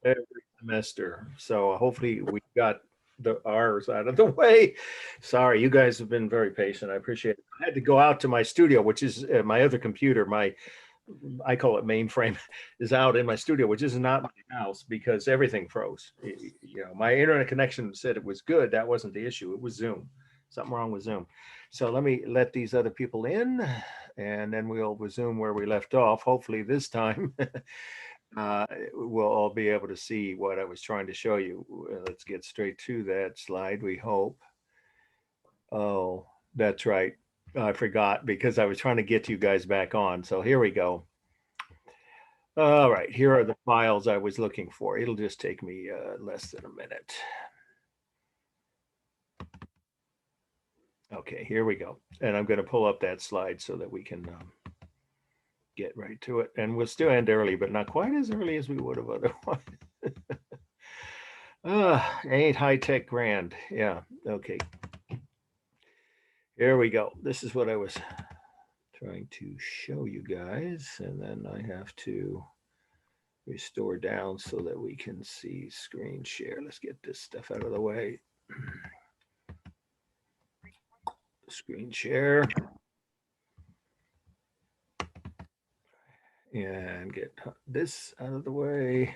every semester. So hopefully we got the R's out of the way. Sorry, you guys have been very patient. I appreciate it. I had to go out to my studio, which is my other computer. My I call it mainframe is out in my studio, which is not my house because everything froze. You know, my internet connection said it was good. That wasn't the issue. It was Zoom. Something wrong with Zoom. So let me let these other people in, and then we'll resume where we left off. Hopefully this time we'll all be able to see what I was trying to show you. Let's get straight to that slide, we hope. Oh, that's right. I forgot because I was trying to get you guys back on. So here we go. All right, here are the files I was looking for. It'll just take me less than a minute. Okay, here we go. And I'm going to pull up that slide so that we can get right to it. And we'll still end early, but not quite as early as we would have otherwise. Ain't high-tech grand. Yeah, okay. Here we go. This is what I was trying to show you guys. And then I have to restore down so that we can see screen share. Let's get this stuff out of the way. Screen share. And get this out of the way.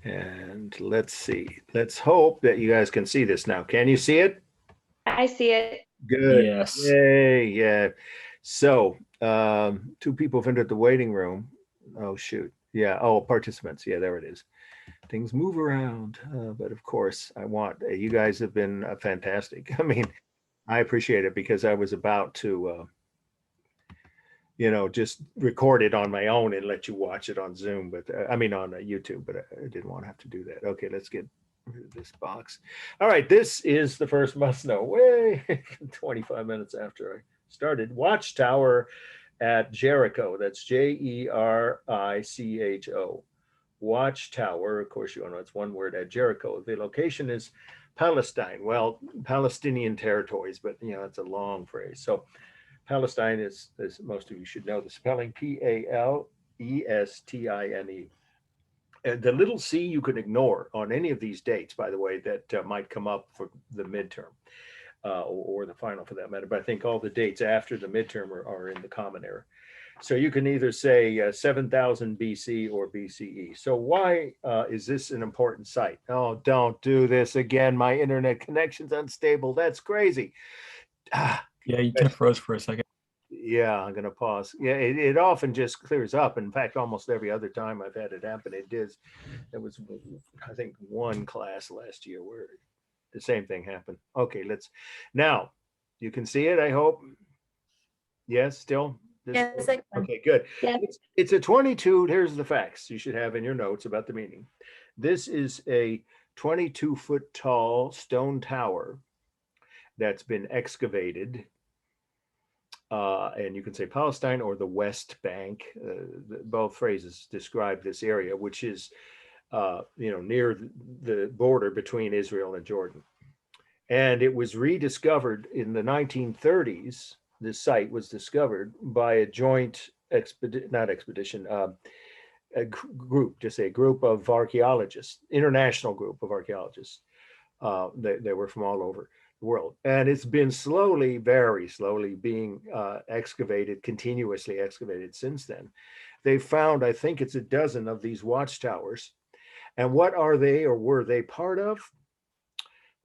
And let's see. Let's hope that you guys can see this now. Can you see it? I see it. Good. Yes. Yay. Yeah. So two people have entered the waiting room. Oh, shoot. Yeah. Oh, participants. Yeah, there it is. Things move around. But of course, I want you guys have been fantastic. I mean, I appreciate it because I was about to just record it on my own and let you watch it on Zoom, but I mean on YouTube, but I didn't want to have to do that. Okay, let's get rid of this box. All right, this is the first must know. Way 25 minutes after I started. Watchtower at Jericho. That's Jericho. Watchtower. Of course, you all know it's one word at Jericho. The location is Palestine. Well, Palestinian territories, but it's a long phrase. So Palestine is, as most of you should know, the spelling Palestine. And the little c you can ignore on any of these dates, by the way, that might come up for the midterm or the final for that matter. But I think all the dates after the midterm are in the common era. So you can either say 7000 BC or BCE. So why is this an important site? Oh, don't do this again. My internet connection's unstable. That's crazy. Yeah, you kind of froze for a second. Yeah, I'm gonna pause. Yeah, it often just clears up. In fact, almost every other time I've had it happen, it does. There was, I think, one class last year where the same thing happened. Okay, now you can see it, I hope. Yes, still? Yes, I can. Okay, good. Yeah. It's a 22. Here's the facts you should have in your notes about the meeting. This is a 22-foot tall stone tower that's been excavated. And you can say Palestine or the West Bank. Both phrases describe this area, which is, near the border between Israel and Jordan. And it was rediscovered in the 1930s. This site was discovered by a joint a group of archaeologists, international group of archaeologists. They were from all over the world. And it's been slowly, very slowly being continuously excavated since then. They found, I think it's a dozen of these watchtowers. And what are they or were they part of?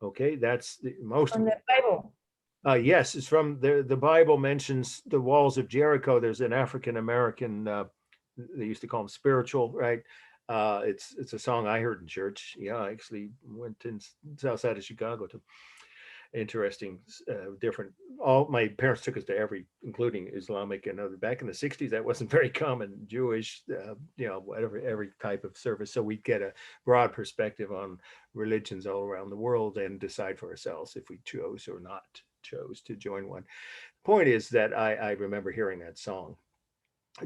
Okay, that's most From of the Bible. Yes, it's from the Bible mentions the walls of Jericho. There's an African American, they used to call him spiritual, right? It's a song I heard in church. Yeah, I actually went in south side of Chicago to interesting, different. All my parents took us to every, including Islamic and other. Back in the '60s, that wasn't very common. Jewish, whatever, every type of service. So we'd get a broad perspective on religions all around the world and decide for ourselves if we chose or not chose to join one. Point is that I remember hearing that song.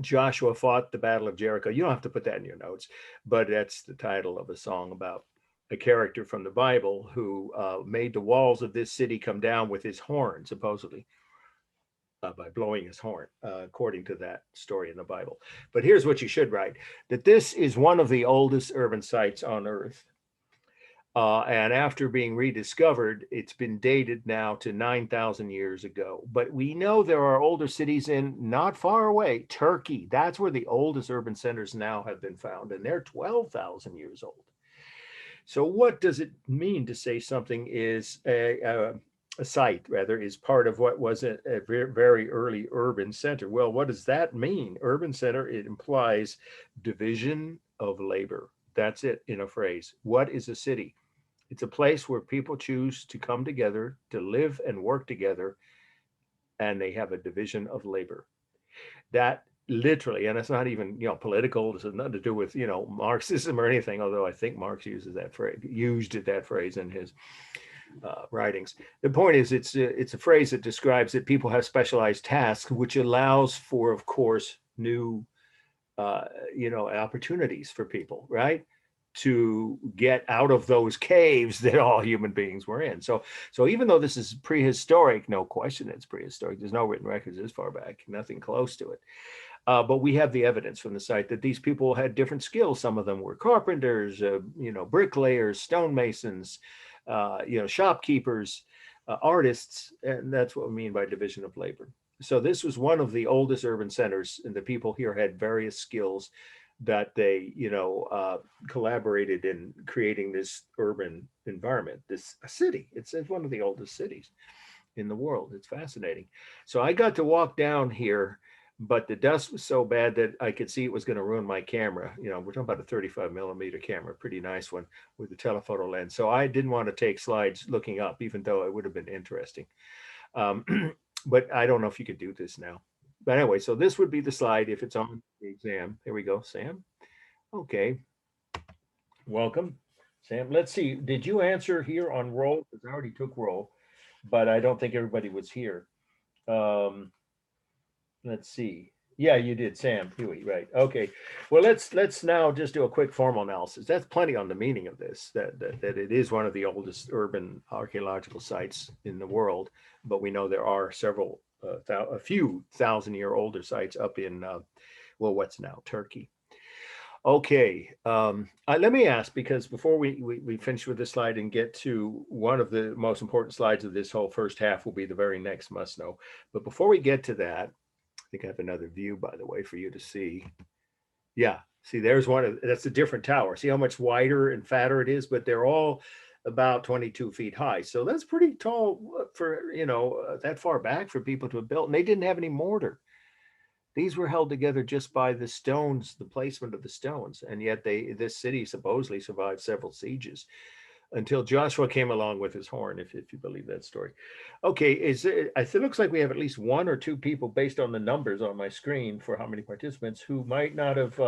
Joshua fought the Battle of Jericho. You don't have to put that in your notes, but that's the title of a song about a character from the Bible who made the walls of this city come down with his horn, supposedly. by blowing his horn, according to that story in the Bible. But here's what you should write, that this is one of the oldest urban sites on Earth. And after being rediscovered, it's been dated now to 9,000 years ago. But we know there are older cities in not far away, Turkey. That's where the oldest urban centers now have been found, and they're 12,000 years old. So what does it mean to say something is a site, rather, is part of what was a very, very early urban center? Well, what does that mean? Urban center, it implies division of labor. That's it in a phrase. What is a city? It's a place where people choose to come together to live and work together, and they have a division of labor. That literally, and it's not even political. This has nothing to do with Marxism or anything. Although I think Marx uses that phrase, used that phrase in his writings. The point is, it's a phrase that describes that people have specialized tasks, which allows for, of course, new opportunities for people, right? To get out of those caves that all human beings were in. So even though this is prehistoric, no question it's prehistoric. There's no written records this far back, nothing close to it. But we have the evidence from the site that these people had different skills. Some of them were carpenters, bricklayers, stonemasons, shopkeepers, artists, and that's what we mean by division of labor. So this was one of the oldest urban centers, and the people here had various skills that they, collaborated in creating this urban environment, this city. It's one of the oldest cities in the world. It's fascinating. So I got to walk down here, but the dust was so bad that I could see it was going to ruin my camera. We're talking about a 35 millimeter camera, pretty nice one with the telephoto lens. So I didn't want to take slides looking up, even though it would have been interesting. But I don't know if you could do this now. But anyway, so this would be the slide if it's on the exam. Here we go, Sam. Okay. Welcome, Sam. Let's see. Did you answer here on roll? Because I already took roll, but I don't think everybody was here. Let's see. Yeah, you did, Sam Huey, right? Okay. Well, let's now just do a quick formal analysis. That's plenty on the meaning of this. That it is one of the oldest urban archaeological sites in the world, but we know there are several, a few thousand-year-older sites up in, what's now Turkey. Okay, let me ask, because before we finish with this slide and get to one of the most important slides of this whole first half, will be the very next must know. But before we get to that, I think I have another view, by the way, for you to see. Yeah, see, there's that's a different tower. See how much wider and fatter it is, but they're all about 22 feet high. So that's pretty tall for, that far back for people to have built. And they didn't have any mortar. These were held together just by the stones, the placement of the stones. And yet this city supposedly survived several sieges until Joshua came along with his horn, if you believe that story. Okay, it looks like we have at least one or two people based on the numbers on my screen for how many participants who might not have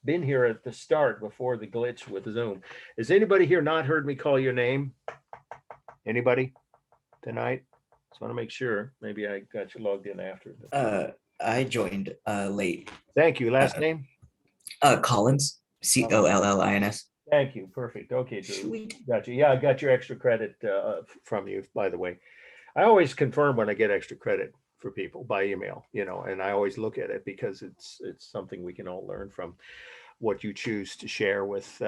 been here at the start before the glitch with Zoom. Has anybody here not heard me call your name? Anybody tonight? Just want to make sure. Maybe I got you logged in after. I joined late. Thank you. Last name? Collins, Collins. Thank you. Perfect. Okay, Drew. Got you. Yeah, I got your extra credit from you, by the way. I always confirm when I get extra credit for people by email, and I always look at it because it's something we can all learn from. What you choose to share with,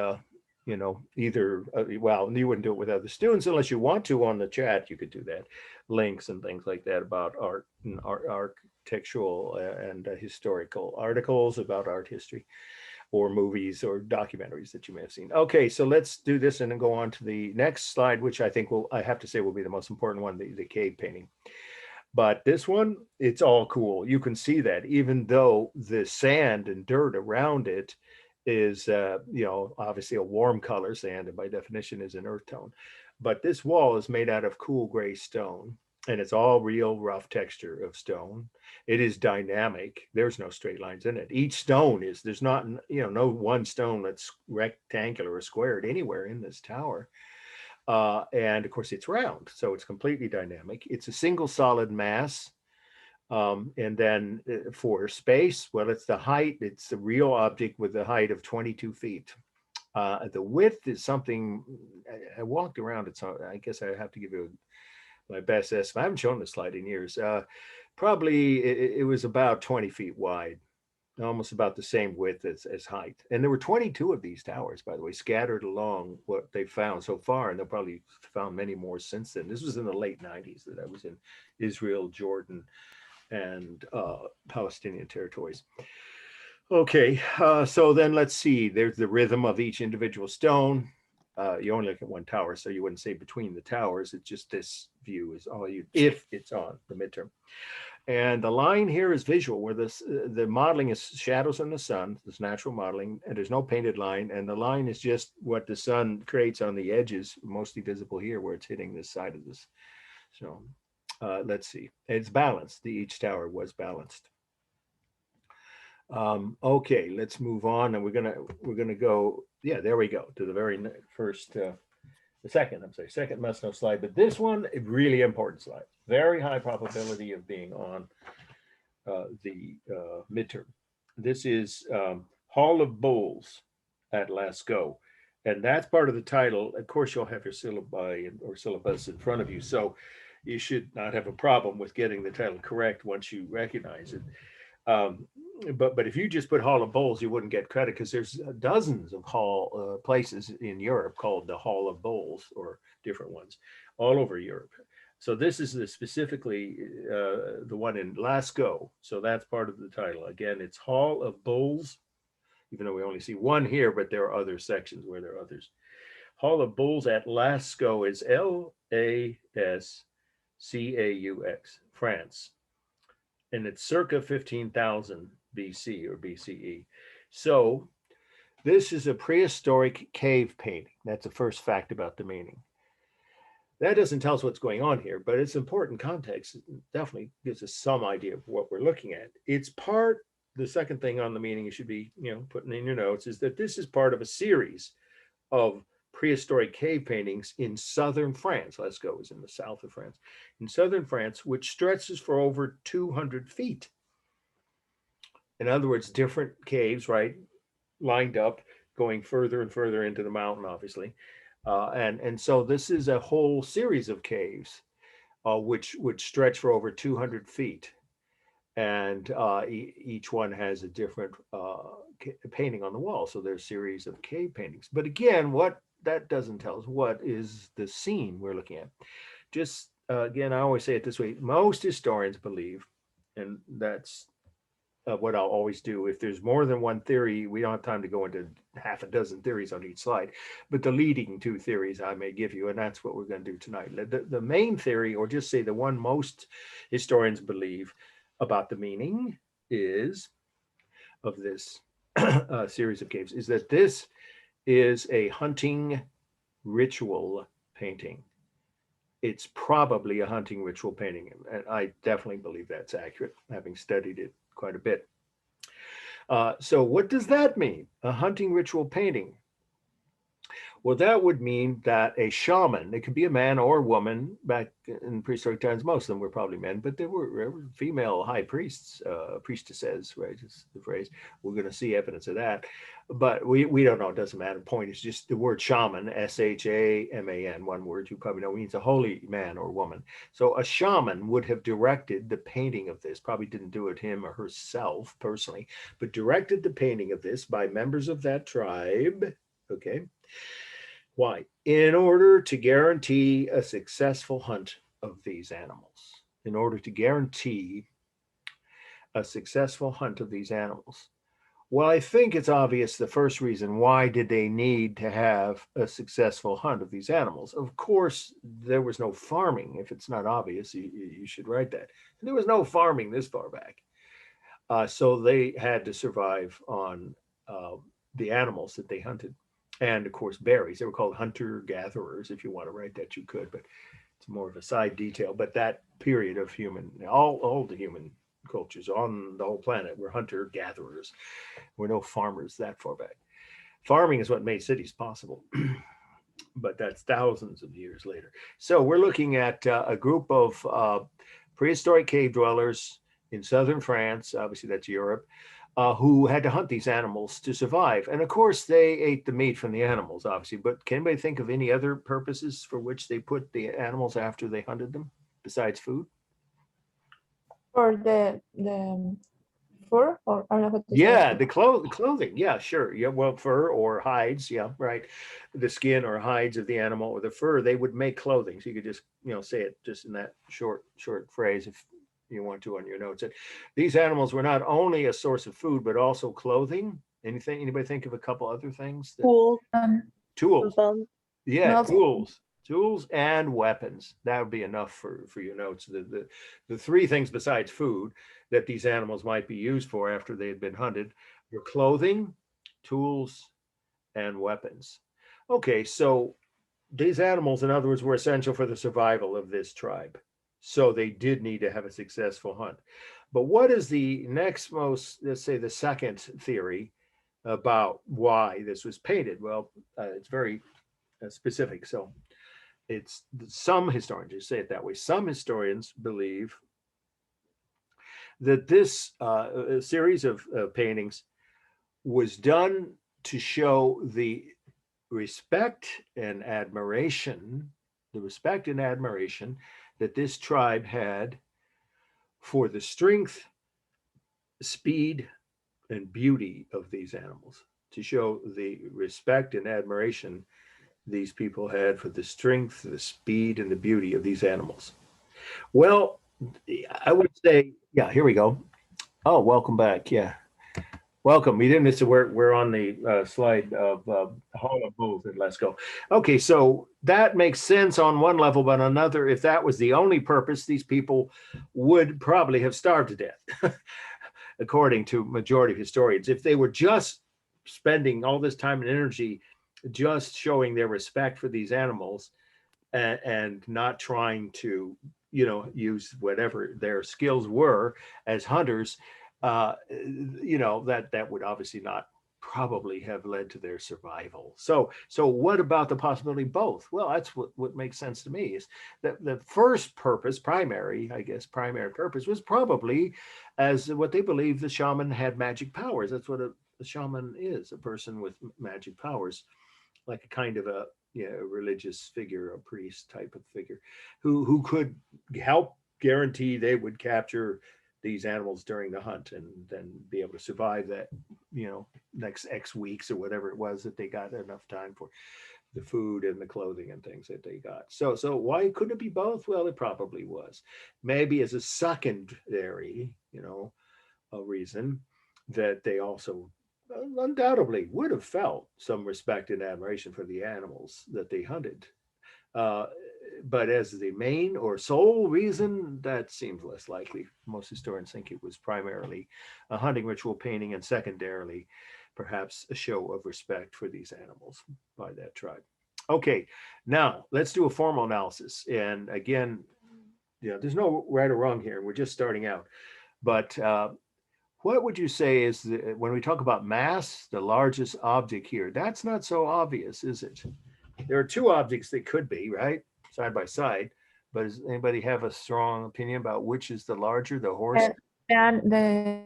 either, well, you wouldn't do it with other students unless you want to on the chat. You could do that, links and things like that about art and architectural and historical articles about art history, or movies or documentaries that you may have seen. Okay, so let's do this and then go on to the next slide, which I think I have to say will be the most important one, the cave painting. But this one, it's all cool. You can see that even though the sand and dirt around it is, obviously a warm color, sand, and by definition is an earth tone. But this wall is made out of cool gray stone, and it's all real rough texture of stone. It is dynamic. There's no straight lines in it. Each stone there's not, no one stone that's rectangular or squared anywhere in this tower. And of course it's round, so it's completely dynamic. It's a single solid mass. And then for space, well, it's the height. It's the real object with the height of 22 feet. The width is something, I walked around it, so I guess I have to give you my best estimate. I haven't shown this slide in years. probably it was about 20 feet wide, almost about the same width as height. And there were 22 of these towers, by the way, scattered along what they found so far. And they'll probably found many more since then. This was in the late 90s that I was in Israel, Jordan, and Palestinian territories. Okay, so then let's see. There's the rhythm of each individual stone. You only look at one tower, so you wouldn't say between the towers. It's just this view is all you, if it's on the midterm. And the line here is visual, where the modeling is shadows on the sun, this natural modeling, and there's no painted line. And the line is just what the sun creates on the edges, mostly visible here where it's hitting this side of this. So let's see. It's balanced. Each tower was balanced. Okay, let's move on, and we're gonna go. Yeah, there we go to the very first, the second must-know slide. But this one, a really important slide. Very high probability of being on the midterm. This is Hall of Bulls at Lascaux, and that's part of the title. Of course, you'll have your syllabi or syllabus in front of you, so you should not have a problem with getting the title correct once you recognize it. But if you just put Hall of Bulls, you wouldn't get credit because there's dozens of hall places in Europe called the Hall of Bulls or different ones all over Europe. So this is specifically the one in Lascaux. So that's part of the title. Again, it's Hall of Bulls, even though we only see one here, but there are other sections where there are others. Hall of Bulls at Lascaux is Lascaux, France. And it's circa 15,000 BC or BCE. So this is a prehistoric cave painting. That's the first fact about the meaning. That doesn't tell us what's going on here, but it's important context. It definitely gives us some idea of what we're looking at. It's part, the second thing on the meaning you should be, putting in your notes is that this is part of a series of prehistoric cave paintings in southern France. Lascaux is in the south of France. In southern France, which stretches for over 200 feet. In other words, different caves, right, lined up, going further and further into the mountain, obviously. And so this is a whole series of caves, which would stretch for over 200 feet. And each one has a different painting on the wall. So there's a series of cave paintings. But again, what that doesn't tell us what is the scene we're looking at. Just again, I always say it this way. Most historians believe, and that's what I'll always do. If there's more than one theory, we don't have time to go into half a dozen theories on each slide, but the leading two theories I may give you, and that's what we're going to do tonight. The main theory, or just say the one most historians believe about the meaning is of this series of caves, is that this is a hunting ritual painting. It's probably a hunting ritual painting, and I definitely believe that's accurate, having studied it quite a bit. So what does that mean? A hunting ritual painting? Well, that would mean that a shaman, it could be a man or a woman, back in prehistoric times, most of them were probably men, but there were female high priests, priestesses, right, is the phrase. We're going to see evidence of that. But we don't know, it doesn't matter. Point is just the word shaman, S-H-A-M-A-N, one word you probably know, means a holy man or woman. So a shaman would have directed the painting of this, probably didn't do it him or herself personally, but directed the painting of this by members of that tribe, okay? Why? In order to guarantee a successful hunt of these animals. In order to guarantee a successful hunt of these animals. Well, I think it's obvious the first reason why did they need to have a successful hunt of these animals. Of course, there was no farming. If it's not obvious, you should write that. There was no farming this far back. So they had to survive on the animals that they hunted. And of course, berries. They were called hunter-gatherers. If you want to write that, you could, but it's more of a side detail. But that period of human, all the human cultures on the whole planet were hunter-gatherers. Were no farmers that far back. Farming is what made cities possible, but that's thousands of years later. So we're looking at a group of prehistoric cave dwellers in southern France, obviously that's Europe, who had to hunt these animals to survive. And of course, they ate the meat from the animals, obviously. But can anybody think of any other purposes for which they put the animals after they hunted them besides food? For the fur, or I don't know what to say. Yeah, the clothing. Yeah, sure. Yeah, well, fur or hides. Yeah, right. The skin or hides of the animal or the fur, they would make clothing. So you could just, say it just in that short phrase if you want to on your notes. That these animals were not only a source of food, but also clothing. Anybody think of a couple other things? Cool. Tools. Bum. Yeah, Well, tools and weapons. That would be enough for your notes. The three things besides food that these animals might be used for after they had been hunted were clothing, tools, and weapons. Okay, so these animals, in other words, were essential for the survival of this tribe. So they did need to have a successful hunt. But what is the next most, let's say, the second theory about why this was painted? Well, it's very specific. So it's some historians, just say it that way. Some historians believe that this series of paintings was done to show the respect and admiration, that this tribe had for the strength, speed, and beauty of these animals, to show the respect and admiration these people had for the strength, the speed, and the beauty of these animals. Well, I would say, yeah, here we go. Oh, welcome back. Yeah. Welcome. We didn't miss it. We're on the slide of Hall of Bulls at Let's Go. Okay, so that makes sense on one level, but on another, if that was the only purpose, these people would probably have starved to death, according to majority of historians. If they were just spending all this time and energy just showing their respect for these animals and not trying to, use whatever their skills were as hunters, that would obviously not probably have led to their survival. So what about the possibility both? Well, that's what makes sense to me is that the first purpose, primary purpose was probably as what they believe the shaman had magic powers. That's what a shaman is, a person with magic powers, like a kind of a religious figure, a priest type of figure, who could help guarantee they would capture these animals during the hunt and then be able to survive that, next X weeks or whatever it was that they got enough time for the food and the clothing and things that they got. So why couldn't it be both? Well, it probably was. Maybe as a secondary, a reason that they also undoubtedly would have felt some respect and admiration for the animals that they hunted. But as the main or sole reason, that seems less likely. Most historians think it was primarily a hunting ritual painting and secondarily, perhaps a show of respect for these animals by that tribe. Okay, now let's do a formal analysis. And again, there's no right or wrong here. We're just starting out. But what would you say is, when we talk about mass, the largest object here? That's not so obvious, is it? There are two objects that could be, right, side by side. But does anybody have a strong opinion about which is the larger, the horse? And the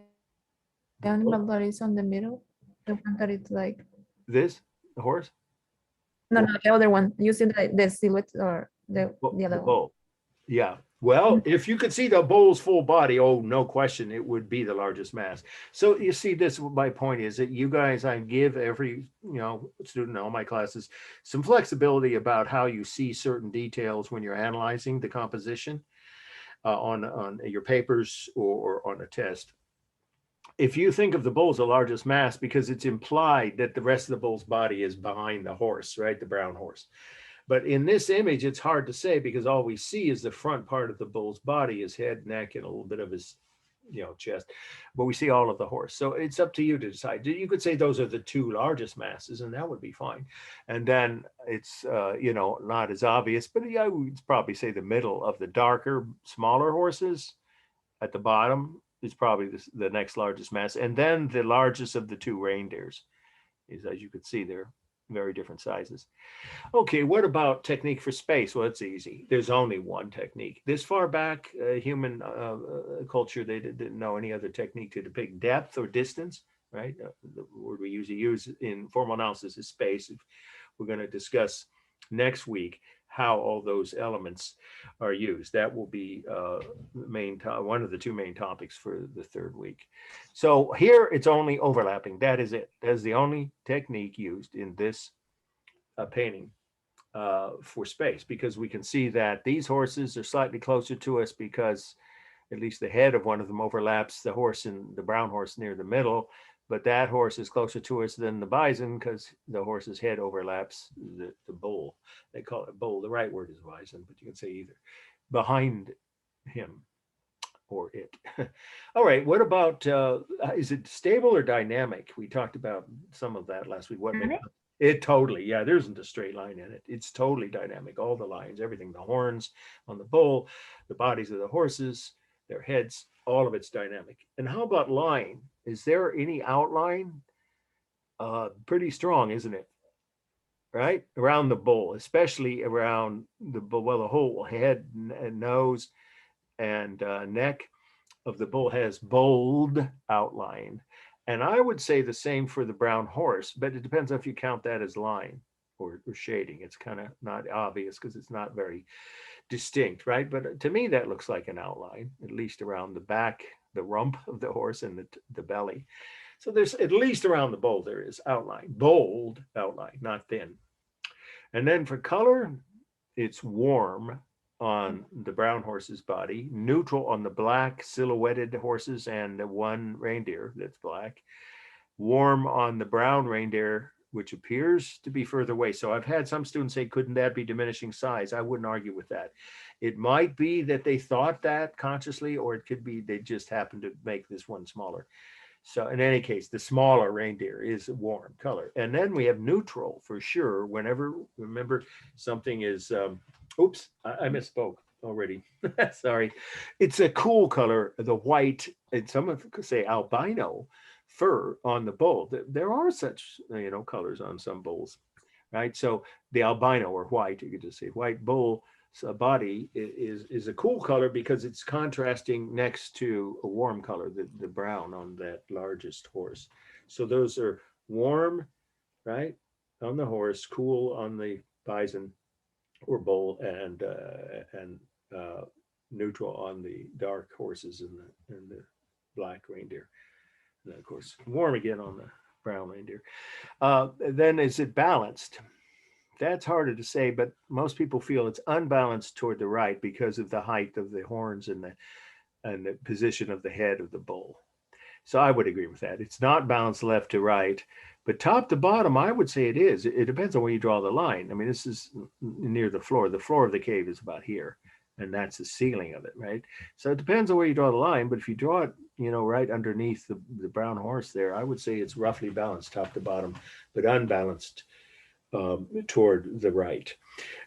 animal that is on the middle, the one that is like, This, the horse? no, the other one. You see the silhouette or the The other one. bull. Yeah. Well, if you could see the bull's full body, oh, no question, it would be the largest mass. So you see, this, my point is that you guys, I give every, student in all my classes some flexibility about how you see certain details when you're analyzing the composition on your papers or on a test. If you think of the bull as the largest mass, because it's implied that the rest of the bull's body is behind the horse, right? The brown horse. But in this image, it's hard to say because all we see is the front part of the bull's body, his head, neck, and a little bit of his, chest. But we see all of the horse. So it's up to you to decide. You could say those are the two largest masses, and that would be fine. And then it's, not as obvious, but yeah, we'd probably say the middle of the darker, smaller horses at the bottom is probably the next largest mass. And then the largest of the two reindeers is, as you can see, they're very different sizes. Okay, what about technique for space? Well, it's easy. There's only one technique. This far back, human culture, they didn't know any other technique to depict depth or distance, right? The word we usually use in formal analysis is space. We're going to discuss next week how all those elements are used. That will be one of the two main topics for the third week. So here it's only overlapping. That is it. That is the only technique used in this painting for space, because we can see that these horses are slightly closer to us because at least the head of one of them overlaps the horse in the brown horse near the middle, but that horse is closer to us than the bison because the horse's head overlaps the bull. They call it bull. The right word is bison, but you can say either. Behind him or it. All right. What about, is it stable or dynamic? We talked about some of that last week. What Dynamic? It totally, yeah, there isn't a straight line in it. It's totally dynamic. All the lines, everything, the horns on the bull, the bodies of the horses, their heads, all of it's dynamic. And how about line? Is there any outline? Pretty strong, isn't it? Right? Around the bull, especially around the bull, well, the whole head and nose and neck of the bull has bold outline. And I would say the same for the brown horse, but it depends if you count that as line or shading. It's kind of not obvious because it's not very distinct, right? But to me, that looks like an outline, at least around the back, the rump of the horse and the belly. So there's at least around the bull, there is outline, bold outline, not thin. And then for color, it's warm on the brown horse's body, neutral on the black silhouetted horses and the one reindeer that's black, warm on the brown reindeer, which appears to be further away. So I've had some students say, couldn't that be diminishing size? I wouldn't argue with that. It might be that they thought that consciously, or it could be they just happened to make this one smaller. So in any case, the smaller reindeer is a warm color. And then we have neutral for sure. Whenever, remember, something is, oops, I misspoke already. Sorry. It's a cool color, the white, and some of could say albino fur on the bull. There are such, colors on some bulls, right? So the albino or white, you could just say white bull body is a cool color because it's contrasting next to a warm color, the brown on that largest horse. So those are warm, right, on the horse, cool on the bison or bull, and neutral on the dark horses and the black reindeer. And of course, warm again on the brown reindeer. Then is it balanced? That's harder to say, but most people feel it's unbalanced toward the right because of the height of the horns and the position of the head of the bull. So I would agree with that. It's not balanced left to right, but top to bottom, I would say it is. It depends on where you draw the line. I mean, this is near the floor. The floor of the cave is about here, and that's the ceiling of it, right? So it depends on where you draw the line, but if you draw it, right underneath the brown horse there, I would say it's roughly balanced top to bottom, but unbalanced toward the right.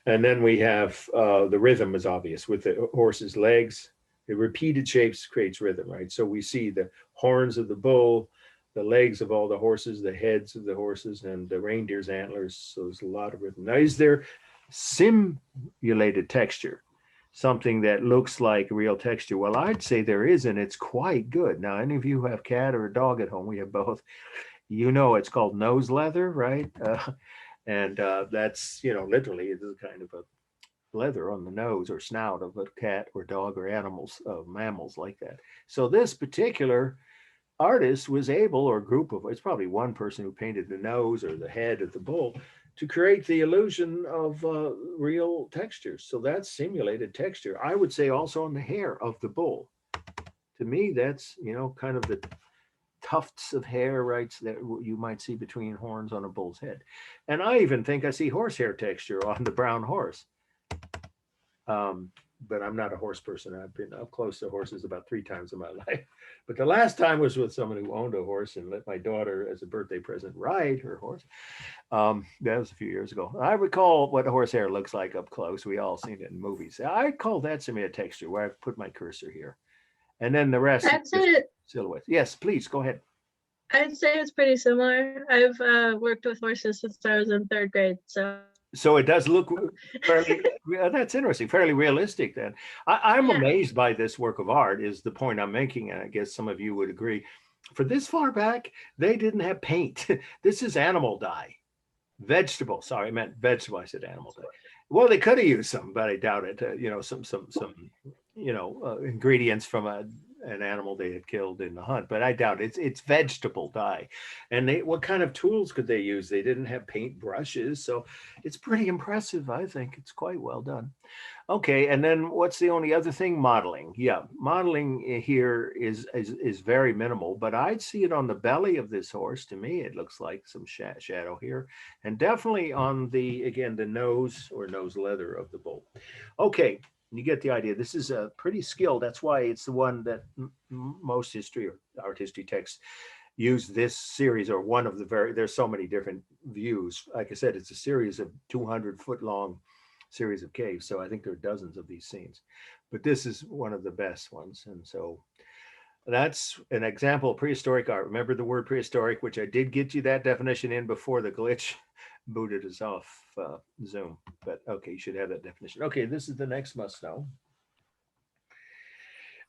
And then we have the rhythm is obvious with the horse's legs. The repeated shapes creates rhythm, right? So we see the horns of the bull, the legs of all the horses, the heads of the horses, and the reindeer's antlers. So there's a lot of rhythm. Now, is there simulated texture? Something that looks like real texture? Well, I'd say there is, and it's quite good. Now, any of you who have a cat or a dog at home, we have both, it's called nose leather, right? And that's, literally it is kind of a leather on the nose or snout of a cat or dog or mammals like that. So this particular artist was able, or group of, it's probably one person who painted the nose or the head of the bull, to create the illusion of real textures. So that's simulated texture. I would say also on the hair of the bull. To me, that's, kind of the tufts of hair, right, that you might see between horns on a bull's head. And I even think I see horsehair texture on the brown horse. But I'm not a horse person. I've been up close to horses about 3 times in my life. But the last time was with someone who owned a horse and let my daughter, as a birthday present, ride her horse. That was a few years ago. I recall what horsehair looks like up close. We all seen it in movies. I call that simulated texture, where I put my cursor here. And then the rest is silhouette. Yes, please, go ahead. I'd say it's pretty similar. I've worked with horses since I was in 3rd grade, So it does look fairly, that's interesting, fairly realistic then. I'm amazed by this work of art, is the point I'm making, and I guess some of you would agree. For this far back, they didn't have paint. This is animal dye. Vegetable. Sorry, I meant vegetable. I said animal day. Well, they could have used some, but I doubt it. Some ingredients from an animal they had killed in the hunt, but I doubt it. It's vegetable dye. And what kind of tools could they use? They didn't have paint brushes, so it's pretty impressive. I think it's quite well done. Okay, and then what's the only other thing? Modeling. Yeah, modeling here is very minimal, but I'd see it on the belly of this horse. To me, it looks like some shadow here, and definitely on the nose or nose leather of the bull. Okay, you get the idea. This is a pretty skilled. That's why it's the one that most history or art history texts use this series, or one of the there's so many different views. Like I said, it's a series of 200-foot long series of caves. So I think there are dozens of these scenes, but this is one of the best ones. And so that's an example of prehistoric art. Remember the word prehistoric, which I did get you that definition in before the glitch booted us off Zoom. But okay, you should have that definition. Okay, this is the next must know.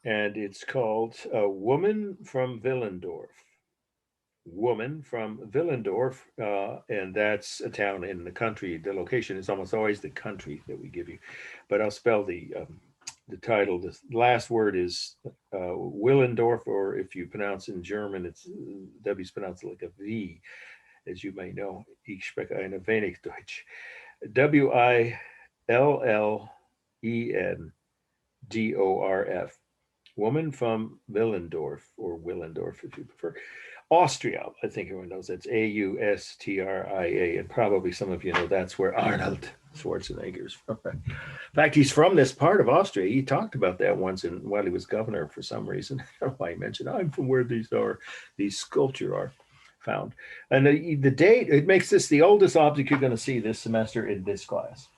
And it's called Woman from Willendorf. Woman from Willendorf, and that's a town in the country. The location is almost always the country that we give you, but I'll spell the title. The last word is Willendorf, or if you pronounce in German, it's W's pronounced like a V, as you may know. Ich spreche ein wenig Deutsch. Willendorf. Woman from Willendorf, or Willendorf if you prefer. Austria, I think everyone knows that's Austria, and probably some of you know that's where Arnold Schwarzenegger is from. In fact, he's from this part of Austria. He talked about that once while he was governor for some reason. I don't know why he mentioned, I'm from where these sculptures are found. And the date, it makes this the oldest object you're going to see this semester in this class.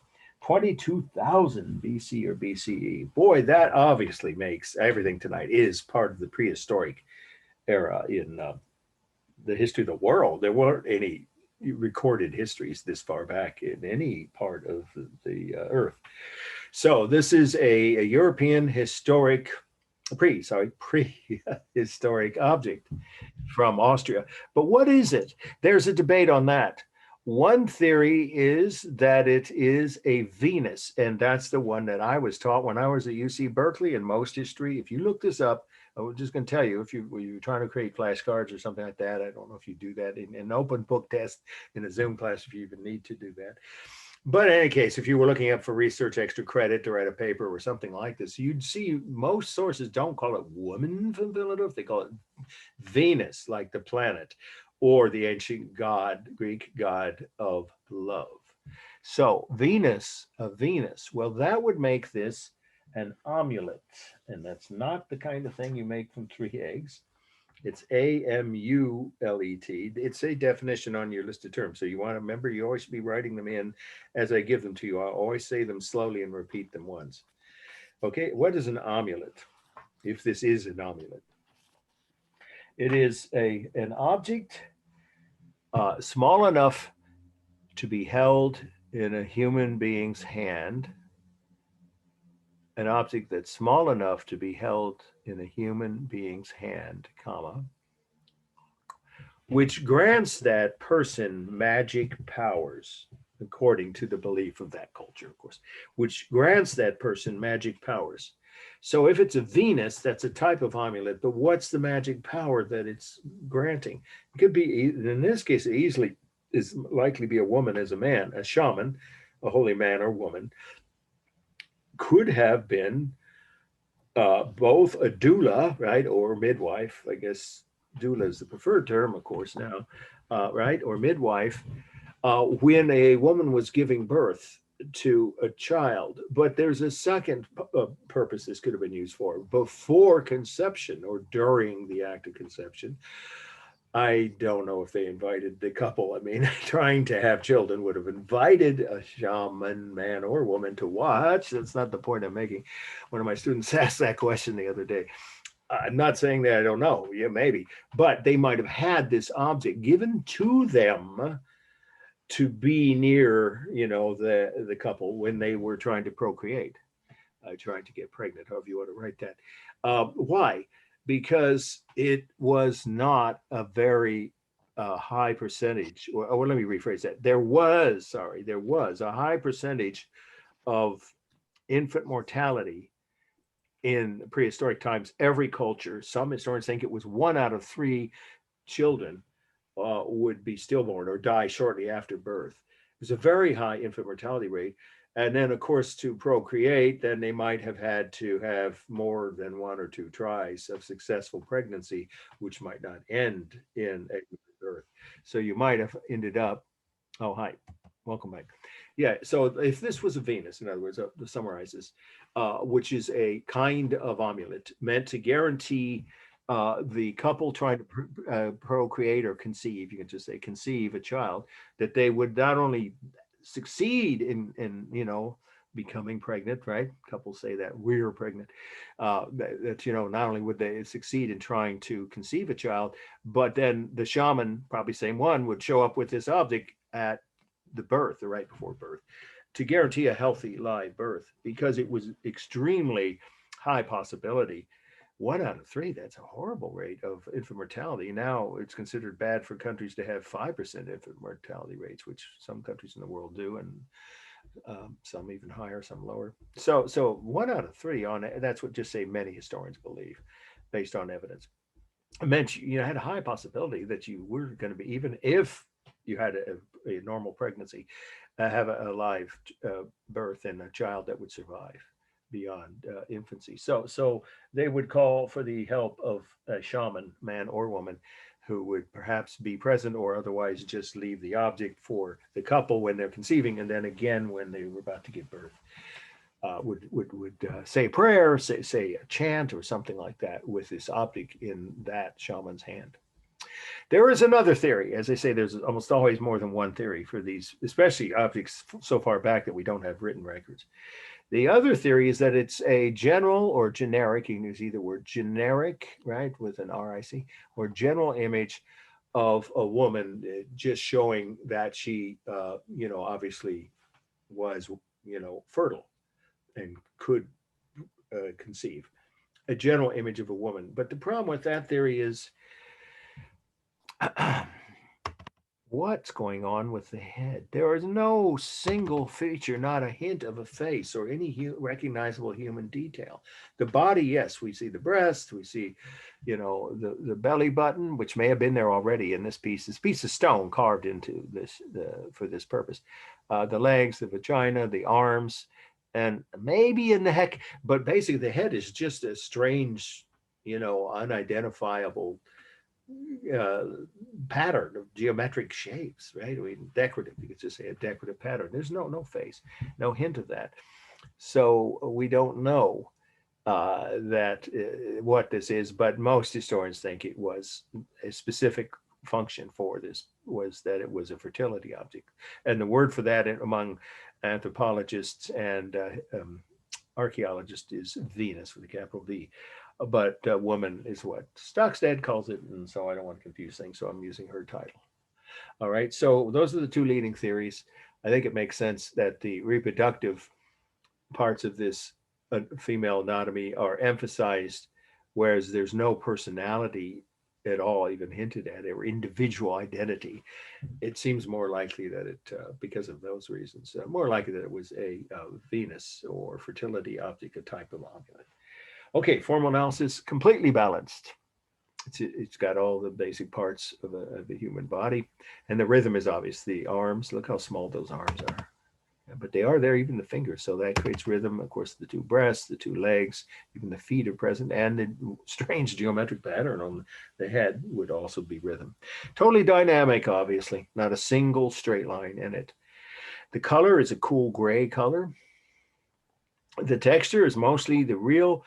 22,000 BC or BCE. Boy, that obviously makes everything tonight is part of the prehistoric era in the history of the world. There weren't any recorded histories this far back in any part of the earth. So this is a European prehistoric object from Austria. But what is it? There's a debate on that. One theory is that it is a Venus, and that's the one that I was taught when I was at UC Berkeley in most history. If you look this up, I was just going to tell you, if you're trying to create flashcards or something like that, I don't know if you do that in an open book test in a Zoom class, if you even need to do that. But in any case, if you were looking up for research extra credit to write a paper or something like this, you'd see most sources don't call it woman from Willendorf. They call it Venus, like the planet, or the ancient Greek god of love. So Venus, well, that would make this an amulet, and that's not the kind of thing you make from 3 eggs. It's amulet. It's a definition on your list of terms. So you want to remember, you always be writing them in as I give them to you. I'll always say them slowly and repeat them once. Okay, what is an amulet? If this is an amulet, it is an object small enough to be held in a human being's hand. An object that's small enough to be held in a human being's hand, comma, which grants that person magic powers, according to the belief of that culture, of course, which grants that person magic powers. So if it's a Venus, that's a type of amulet, but what's the magic power that it's granting? It could be, in this case, it easily is likely be a woman as a man, a shaman, a holy man or woman, could have been both a doula, right, or midwife. I guess doula is the preferred term, of course, now, right, or midwife, when a woman was giving birth to a child. But there's a second purpose this could have been used for: before conception or during the act of conception. I don't know if they invited the couple. I mean, trying to have children would have invited a shaman, man or woman, to watch. That's not the point I'm making. One of my students asked that question the other day. I'm not saying that I don't know. Yeah, maybe. But they might have had this object given to them to be near, the couple when they were trying to procreate, trying to get pregnant, however you want to write that. Why? Because it was not a very a high percentage, or let me rephrase that. There was a high percentage of infant mortality in prehistoric times. Every culture, some historians think it was 1 out of 3 children would be stillborn or die shortly after birth. It was a very high infant mortality rate. And then, of course, to procreate, then they might have had to have more than 1 or 2 tries of successful pregnancy, which might not end in a birth. So you might have ended up, oh, hi, welcome back. Yeah, so if this was a Venus, in other words, to summarize this, which is a kind of amulet meant to guarantee the couple trying to procreate or conceive, you can just say conceive a child, that they would not only succeed in becoming pregnant, right? Couples say that we're pregnant, that not only would they succeed in trying to conceive a child, but then the shaman, probably same one, would show up with this object at the birth or right before birth to guarantee a healthy live birth, because it was extremely high possibility. 1 out of 3, that's a horrible rate of infant mortality. Now it's considered bad for countries to have 5% infant mortality rates, which some countries in the world do, and some even higher, some lower. So 1 out of 3 on it, that's what just say many historians believe based on evidence. It meant you had a high possibility that you were going to be, even if you had a normal pregnancy, have a live birth and a child that would survive beyond infancy. So they would call for the help of a shaman, man or woman, who would perhaps be present or otherwise just leave the object for the couple when they're conceiving, and then again when they were about to give birth. Would say a prayer, say a chant or something like that with this object in that shaman's hand. There is another theory. As I say, there's almost always more than one theory for these, especially objects so far back that we don't have written records. The other theory is that it's a general or generic, you can use either word, generic, right, with an RIC, or general image of a woman, just showing that she, obviously was, fertile and could conceive. A general image of a woman. But the problem with that theory is what's going on with the head? There is no single feature, not a hint of a face or any recognizable human detail. The body, yes, we see the breast, we see, the belly button, which may have been there already in this piece of stone carved into this for this purpose. The legs, the vagina, the arms, and maybe in the neck, but basically the head is just a strange, unidentifiable pattern of geometric shapes, right? I mean, decorative, you could just say a decorative pattern. There's no face, no hint of that. So we don't know what this is, but most historians think it was a specific function for this, was that it was a fertility object. And the word for that among anthropologists and archaeologists is Venus with a capital V. But woman is what Stockstead calls it, and so I don't want to confuse things, so I'm using her title. All right, so those are the 2 leading theories. I think it makes sense that the reproductive parts of this female anatomy are emphasized, whereas there's no personality at all even hinted at, or individual identity. It seems more likely that it, because of those reasons, more likely that it was a Venus or fertility object, a type of amulet. Okay, formal analysis, completely balanced. It's got all the basic parts of a human body, and the rhythm is obvious. The arms, look how small those arms are, but they are there, even the fingers, so that creates rhythm. Of course, the 2 breasts, the 2 legs, even the feet are present, and the strange geometric pattern on the head would also be rhythm. Totally dynamic, obviously, not a single straight line in it. The color is a cool gray color. The texture is mostly the real,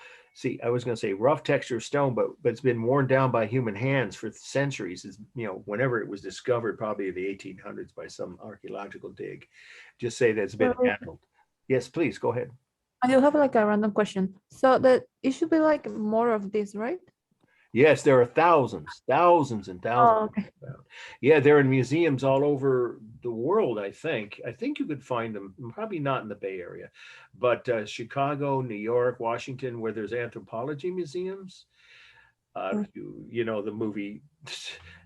I was going to say rough texture of stone, but it's been worn down by human hands for centuries. It's, whenever it was discovered, probably in the 1800s by some archaeological dig, just say that it's been handled. Yes, please go ahead. I do have like a random question. So that it should be like more of this, right? Yes, there are thousands and thousands. Oh, okay. Yeah, they're in museums all over the world, I think. I think you could find them, probably not in the Bay Area, but Chicago, New York, Washington, where there's anthropology museums. You know the movie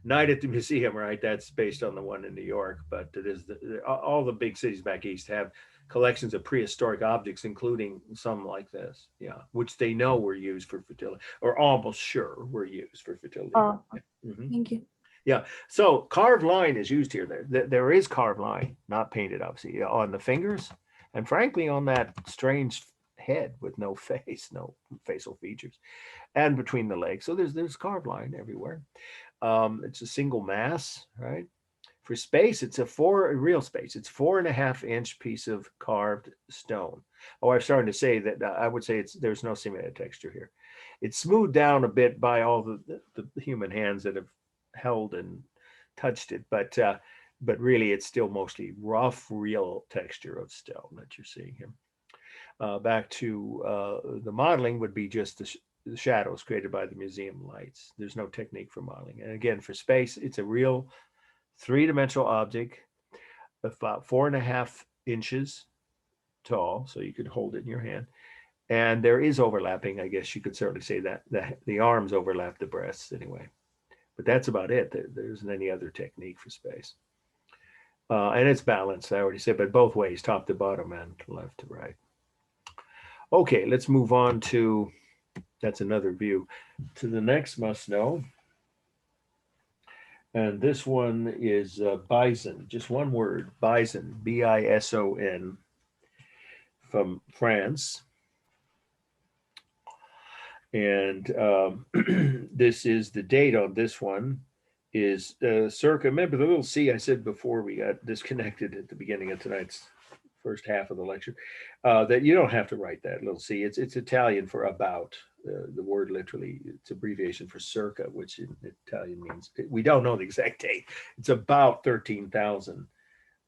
Night at the Museum, right? That's based on the one in New York, but it is all the big cities back east have collections of prehistoric objects, including some like this, yeah, which they know were used for fertility, or almost sure were used for fertility. Oh, Mhm. thank you. Yeah, so carved line is used here. There is carved line, not painted, obviously, on the fingers, and frankly on that strange head with no face, no facial features, and between the legs. So there's carved line everywhere. It's a single mass, right? For space, it's real space. It's 4.5 inch piece of carved stone. Oh, I'm starting to say that I would say there's no simulated texture here. It's smoothed down a bit by all the human hands that have held and touched it, but really it's still mostly rough, real texture of stone that you're seeing here. Back to the modeling would be just the shadows created by the museum lights. There's no technique for modeling. And again, for space, it's a real three-dimensional object about 4.5 inches tall, so you could hold it in your hand. And there is overlapping, I guess you could certainly say that the arms overlap the breasts anyway. But that's about it. There isn't any other technique for space. And it's balanced, I already said, but both ways, top to bottom and left to right. Okay, let's move on to, that's another view, to the next must know. And this one is bison, just one word, bison, bison, from France. And this is the date on this one is circa, remember the little C I said before we got disconnected at the beginning of tonight's first half of the lecture, that you don't have to write that little C. It's Italian for about. The word literally, it's abbreviation for circa, which in Italian means, we don't know the exact date. It's about 13,000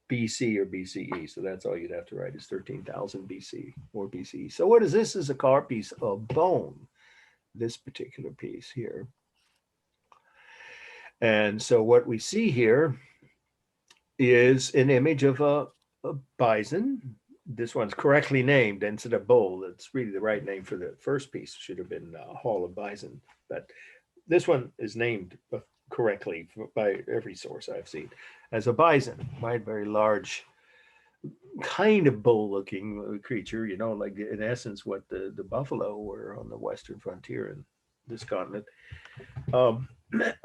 BC or BCE. So that's all you'd have to write is 13,000 BC or BCE. So what is this? This is a carved piece of bone, this particular piece here. And so what we see here is an image of a bison. This one's correctly named instead of bull. That's really the right name for the first piece. Should have been Hall of Bison, but this one is named correctly by every source I've seen as a bison, right? Very large, kind of bull-looking creature, you know, like in essence what the buffalo were on the western frontier in this continent.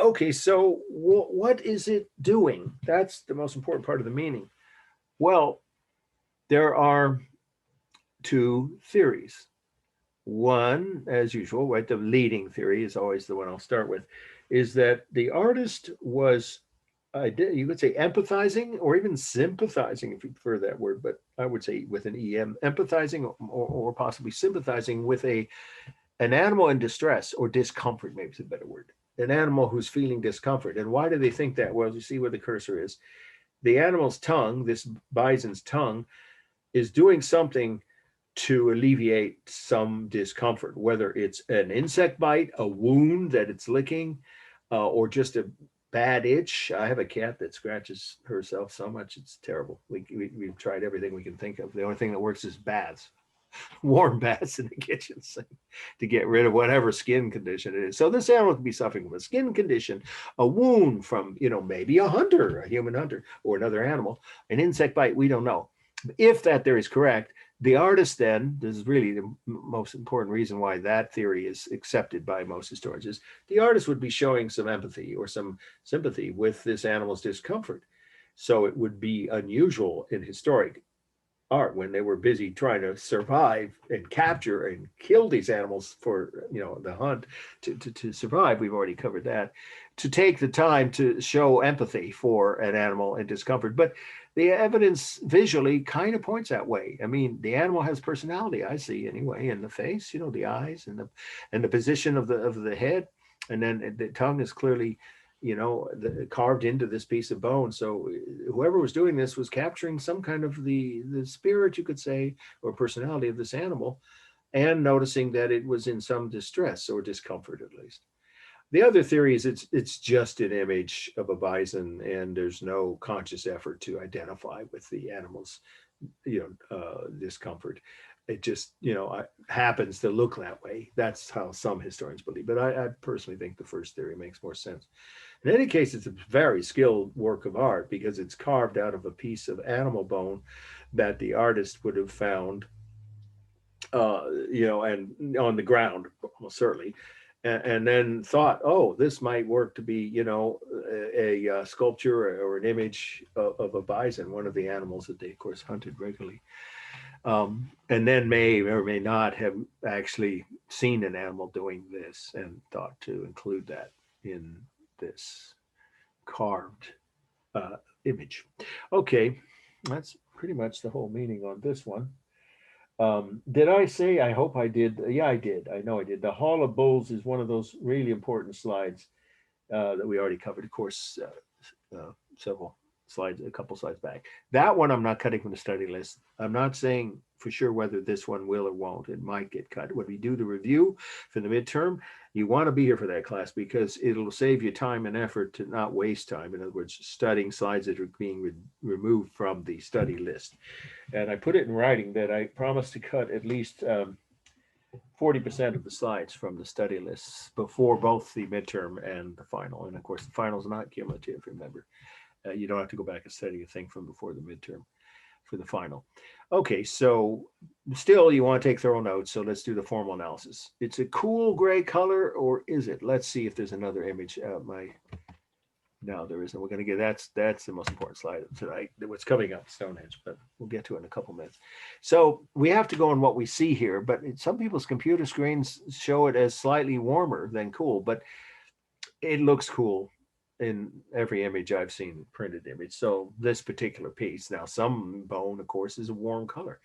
Okay, so what is it doing? That's the most important part of the meaning. Well, there are two theories. One, as usual, right, the leading theory is always the one I'll start with, is that the artist was, you could say empathizing or even sympathizing, if you prefer that word, but I would say with an EM, empathizing or possibly sympathizing with an animal in distress or discomfort, maybe is a better word, an animal who's feeling discomfort. And why do they think that? Well, you see where the cursor is. The animal's tongue, this bison's tongue, is doing something to alleviate some discomfort, whether it's an insect bite, a wound that it's licking, or just a bad itch. I have a cat that scratches herself so much, it's terrible. We've tried everything we can think of. The only thing that works is baths, warm baths in the kitchen sink to get rid of whatever skin condition it is. So this animal could be suffering from a skin condition, a wound from, you know, maybe a hunter, a human hunter, or another animal, an insect bite, we don't know. If that theory is correct, the artist then, this is really the most important reason why that theory is accepted by most historians, is the artist would be showing some empathy or some sympathy with this animal's discomfort. So it would be unusual in historic art when they were busy trying to survive and capture and kill these animals for, you know, the hunt to survive. We've already covered that, to take the time to show empathy for an animal in discomfort. But the evidence visually kind of points that way. I mean, the animal has personality, I see anyway, in the face, you know, the eyes and the position of the head, and then the tongue is clearly, you know, carved into this piece of bone. So whoever was doing this was capturing some kind of the spirit, you could say, or personality of this animal, and noticing that it was in some distress or discomfort at least. The other theory is it's just an image of a bison, and there's no conscious effort to identify with the animal's, you know, discomfort. it just, happens to look that way. That's how some historians believe. But I personally think the first theory makes more sense. In any case, it's a very skilled work of art because it's carved out of a piece of animal bone that the artist would have found, and on the ground, almost certainly, and then thought, oh, this might work to be, a sculpture or an image of a bison, one of the animals that they, of course, hunted regularly. And then may or may not have actually seen an animal doing this and thought to include that in this carved image. Okay, that's pretty much the whole meaning on this one. Did I say, I hope I did. Yeah, I did. I know I did. The Hall of Bulls is one of those really important slides that we already covered, of course, several slides, a couple slides back. That one I'm not cutting from the study list. I'm not saying for sure whether this one will or won't. It might get cut. When we do the review for the midterm, you want to be here for that class because it'll save you time and effort to not waste time. In other words, studying slides that are being removed from the study list. And I put it in writing that I promise to cut at least 40% of the slides from the study lists before both the midterm and the final. And of course, the final is not cumulative, remember. You don't have to go back and study a thing from before the midterm for the final. Okay, so still you want to take thorough notes, so let's do the formal analysis. It's a cool gray color, or is it? Let's see if there's another image. No, there isn't. We're going to get, that's the most important slide of tonight, what's coming up, Stonehenge, but we'll get to it in a couple minutes. So we have to go on what we see here, but some people's computer screens show it as slightly warmer than cool, but it looks cool in every image I've seen, printed image. So this particular piece, now some bone, of course, is a warm color.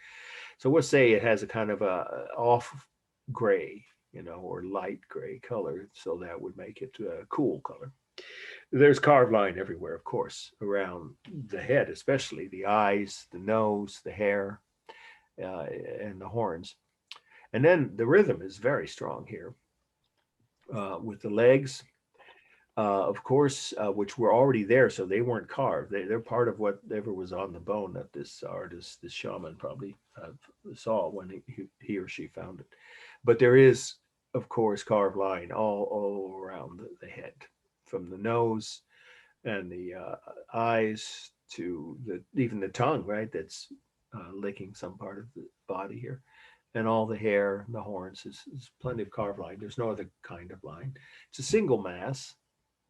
So we'll say it has a kind of a off gray, or light gray color. So that would make it a cool color. There's carved line everywhere, of course, around the head, especially the eyes, the nose, the hair, and the horns. And then the rhythm is very strong here with the legs. Of course, which were already there, so they weren't carved. They're part of whatever was on the bone that this artist, this shaman, probably saw when he or she found it. But there is, of course, carved line all around the head, from the nose and the eyes to even the tongue, right? That's licking some part of the body here, and all the hair, the horns. Is plenty of carved line. There's no other kind of line. It's a single mass.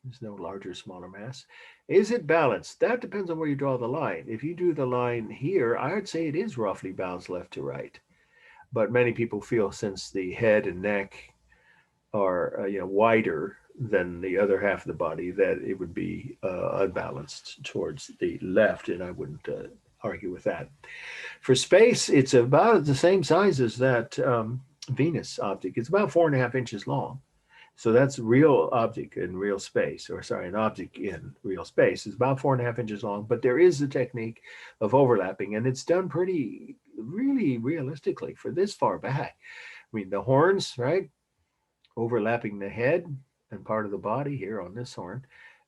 There's no larger, smaller mass. Is it balanced? That depends on where you draw the line. If you do the line here, I would say it is roughly balanced left to right. But many people feel since the head and neck are wider than the other half of the body, that it would be unbalanced towards the left, and I wouldn't argue with that. For space, it's about the same size as that Venus object. It's about 4.5 inches long. So that's real object in real space, or sorry, an object in real space. It's about 4.5 inches long, but there is a technique of overlapping, and it's done really realistically for this far back. I mean, the horns, right? Overlapping the head and part of the body here on this horn.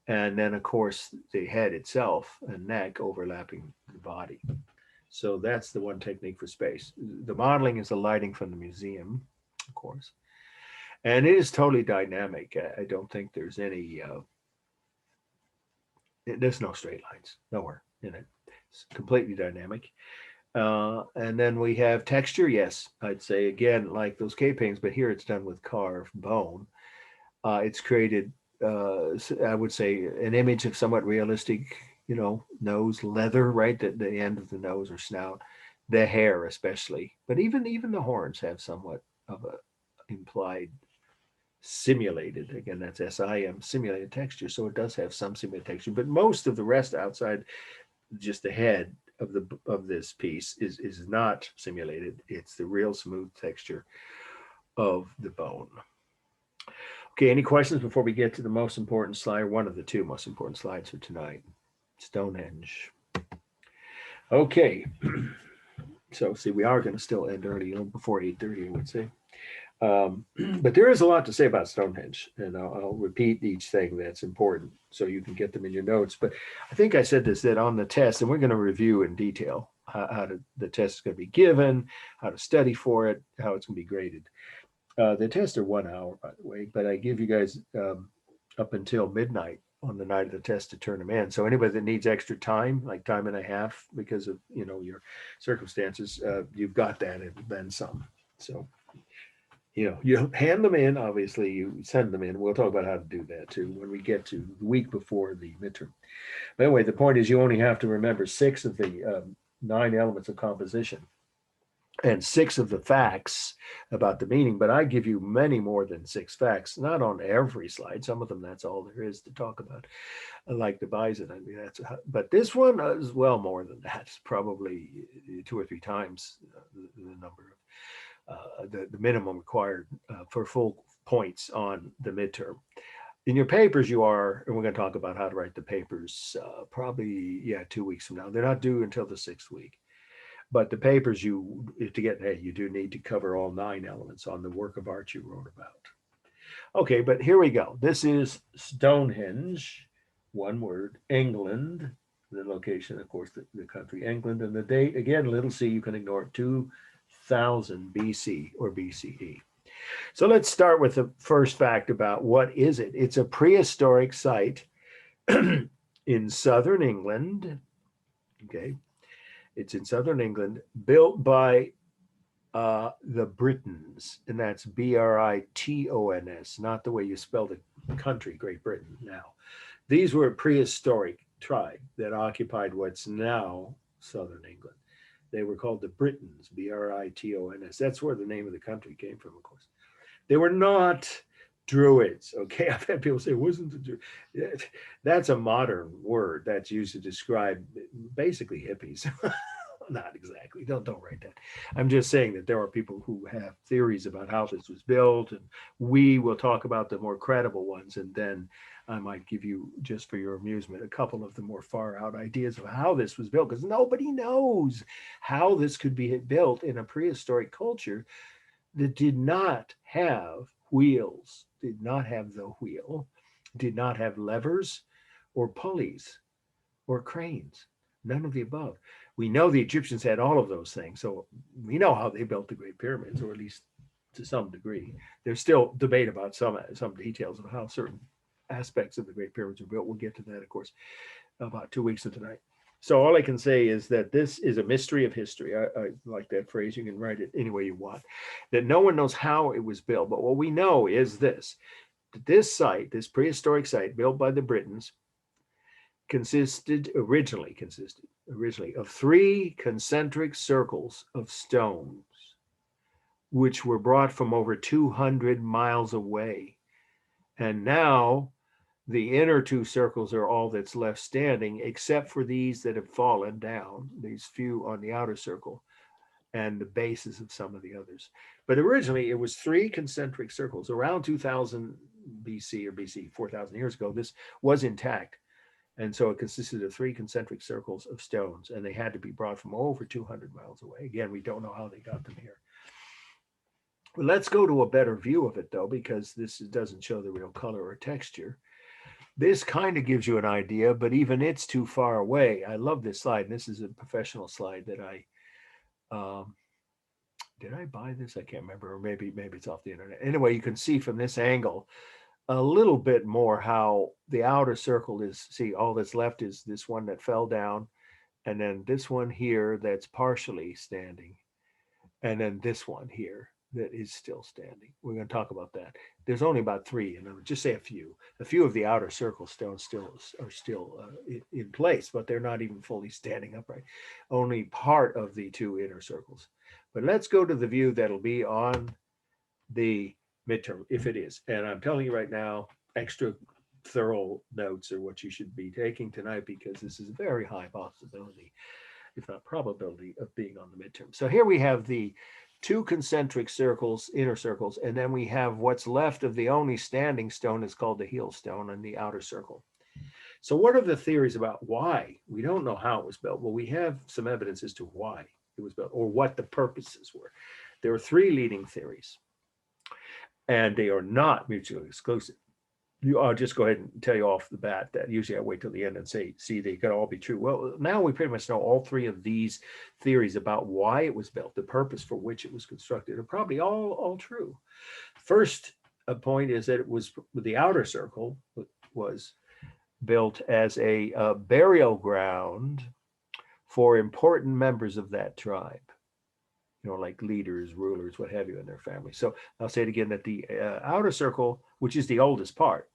And then, of course, the head itself and neck overlapping the body. So that's the one technique for space. The modeling is the lighting from the museum, of course. And it is totally dynamic. I don't think there's any, there's no straight lines, nowhere in it. It's completely dynamic. And then we have texture. Yes, I'd say again, like those cave paintings, but here it's done with carved bone. It's created, I would say, an image of somewhat realistic, nose, leather, right? At the end of the nose or snout, the hair especially, but even the horns have somewhat of a implied simulated, again, that's SIM, simulated texture. So it does have some simulated texture, but most of the rest outside just the head of this piece is not simulated. It's the real smooth texture of the bone. Okay, any questions before we get to the most important slide, one of the two most important slides for tonight? Stonehenge. Okay, so see, we are going to still end early, before 8:30, I would say. But there is a lot to say about Stonehenge, and I'll repeat each thing that's important so you can get them in your notes. But I think I said this, that on the test, and we're going to review in detail the test is going to be given, how to study for it, how it's going to be graded. The tests are 1 hour, by the way, but I give you guys up until midnight on the night of the test to turn them in. So anybody that needs extra time, like time and a half because of, you know, your circumstances, you've got that and then some. So, you know, you hand them in, obviously you send them in. We'll talk about how to do that too when we get to the week before the midterm. But anyway, the point is you only have to remember 6 of the 9 elements of composition and 6 of the facts about the meaning, but I give you many more than 6 facts, not on every slide. Some of them, that's all there is to talk about, like the bison. I mean, but this one is well more than that. It's probably 2 or 3 times the number of the minimum required for full points on the midterm. In your papers, you are, and we're going to talk about how to write the papers probably, 2 weeks from now. They're not due until the 6th week. But the papers you do need to cover all 9 elements on the work of art you wrote about. Okay, but here we go. This is Stonehenge, one word, England, the location, of course, the country, England, and the date, again, little c, you can ignore it, 2000 BC or BCE. So let's start with the first fact about what is it? It's a prehistoric site in southern England, okay? It's in southern England, built by the Britons, and that's Britons, not the way you spell the country, Great Britain now. These were a prehistoric tribe that occupied what's now southern England. They were called the Britons, Britons. That's where the name of the country came from, of course. They were not Druids, okay? I've had people say, wasn't the Druid? That's a modern word that's used to describe basically hippies. Not exactly, don't write that. I'm just saying that there are people who have theories about how this was built, and we will talk about the more credible ones, and then I might give you, just for your amusement, a couple of the more far out ideas of how this was built, because nobody knows how this could be built in a prehistoric culture that did not have wheels, did not have the wheel, did not have levers or pulleys or cranes, none of the above. We know the Egyptians had all of those things, so we know how they built the Great Pyramids, or at least to some degree. There's still debate about some details of how certain aspects of the Great Pyramids were built. We'll get to that, of course, about 2 weeks from tonight. So all I can say is that this is a mystery of history. I like that phrase. You can write it any way you want. That no one knows how it was built. But what we know is this. This site, this prehistoric site built by the Britons, originally of 3 concentric circles of stones, which were brought from over 200 miles away. And now the inner 2 circles are all that's left standing, except for these that have fallen down, these few on the outer circle, and the bases of some of the others. But originally it was 3 concentric circles around 2000 BC or BC, 4,000 years ago. This was intact. And so it consisted of 3 concentric circles of stones, and they had to be brought from over 200 miles away. Again, we don't know how they got them here. But let's go to a better view of it, though, because this doesn't show the real color or texture. This kind of gives you an idea, but even it's too far away. I love this slide. This is a professional slide that did I buy this? I can't remember, or maybe it's off the internet. Anyway, you can see from this angle a little bit more how the outer circle is. See, all that's left is this one that fell down, and then this one here that's partially standing, and then this one here that is still standing. We're going to talk about that. There's only about 3, and I would just say a few of the outer circle stones are still in place, but they're not even fully standing upright. Only part of the 2 inner circles. But let's go to the view that'll be on the midterm, if it is. And I'm telling you right now, extra thorough notes are what you should be taking tonight, because this is a very high possibility, if not probability, of being on the midterm. So here we have the 2 concentric circles, inner circles, and then we have what's left of the only standing stone is called the heel stone in the outer circle. So what are the theories about why? We don't know how it was built. Well, we have some evidence as to why it was built, or what the purposes were. There are 3 leading theories, and they are not mutually exclusive. I'll just go ahead and tell you off the bat that usually I wait till the end and say, see, they could all be true. Well, now we pretty much know all three of these theories about why it was built, the purpose for which it was constructed, are probably all true. First point is that it was the outer circle was built as a burial ground for important members of that tribe, like leaders, rulers, what have you, in their family. So I'll say it again, that the outer circle, which is the oldest part,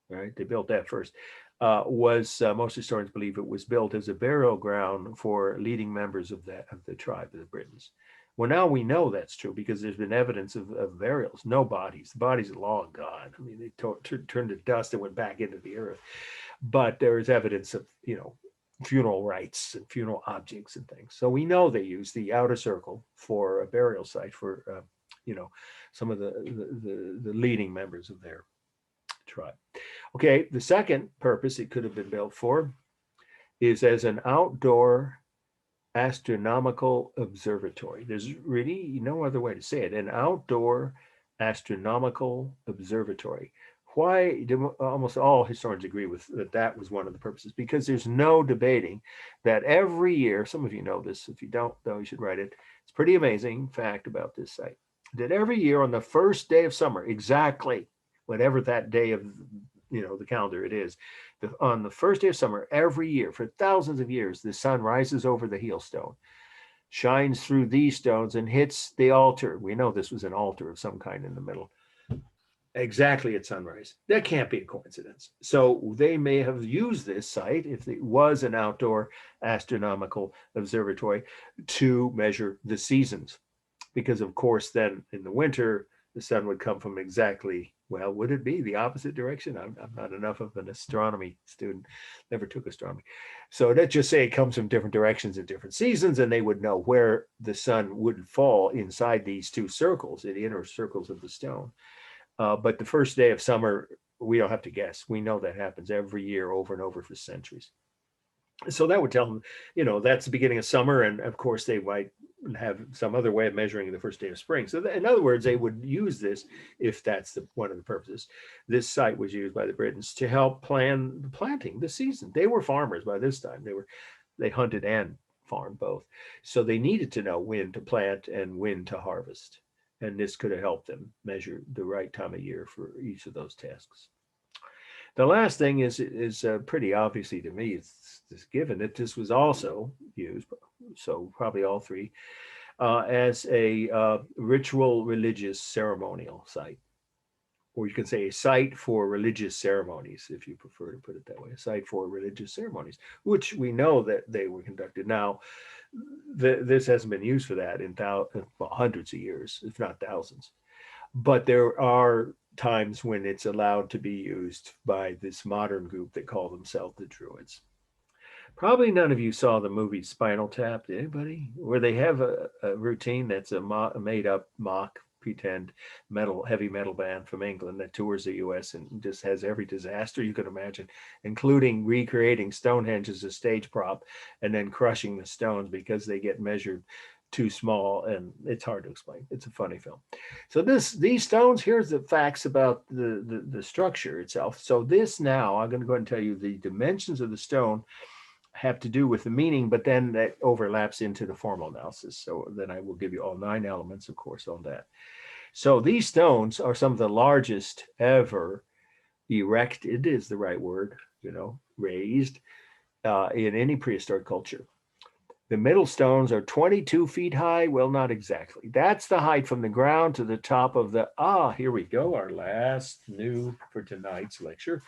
right? They built that first, was most historians believe it was built as a burial ground for leading members of the tribe of the Britons. Well, now we know that's true because there's been evidence of burials, no bodies. The bodies are long gone. I mean, they turned to dust and went back into the earth. But there is evidence of, funeral rites and funeral objects and things. So we know they used the outer circle for a burial site for, some of the leading members of their tribe. Okay, the second purpose it could have been built for is as an outdoor astronomical observatory. There's really no other way to say it. An outdoor astronomical observatory. Why do almost all historians agree with that was one of the purposes? Because there's no debating that every year, some of you know this, if you don't, though, you should write it. It's a pretty amazing fact about this site, that every year on the first day of summer, exactly whatever that day of, the calendar it is, on the first day of summer, every year for thousands of years, the sun rises over the heel stone, shines through these stones and hits the altar. We know this was an altar of some kind in the middle, exactly at sunrise. That can't be a coincidence. So they may have used this site, if it was an outdoor astronomical observatory, to measure the seasons. Because of course, then in the winter, the sun would come from exactly, well, would it be the opposite direction? I'm not enough of an astronomy student, never took astronomy. So let's just say it comes from different directions at different seasons, and they would know where the sun would fall inside these two circles, the inner circles of the stone. But the first day of summer, we don't have to guess. We know that happens every year over and over for centuries. So that would tell them, that's the beginning of summer. And of course, they might have some other way of measuring the first day of spring. So in other words, they would use this if that's one of the purposes. This site was used by the Britons to help plan the planting, the season. They were farmers by this time. They hunted and farmed both. So they needed to know when to plant and when to harvest. And this could have helped them measure the right time of year for each of those tasks. The last thing is pretty obviously to me, it's given that this was also used, so probably all three, as a ritual religious ceremonial site. Or you can say a site for religious ceremonies, if you prefer to put it that way, a site for religious ceremonies, which we know that they were conducted. Now, this hasn't been used for that in hundreds of years, if not thousands. But there are times when it's allowed to be used by this modern group that call themselves the Druids. Probably none of you saw the movie Spinal Tap, did anybody? Where they have a routine that's a made up mock pretend heavy metal band from England that tours the US and just has every disaster you could imagine, including recreating Stonehenge as a stage prop and then crushing the stones because they get measured too small, and it's hard to explain. It's a funny film. So these stones, here's the facts about the structure itself. So this now, I'm going to go ahead and tell you the dimensions of the stone have to do with the meaning, but then that overlaps into the formal analysis. So then I will give you all 9 elements, of course, on that. So these stones are some of the largest ever erected, is the right word, raised in any prehistoric culture. The middle stones are 22 feet high. Well, not exactly. That's the height from the ground to the top of here we go. Our last new for tonight's lecture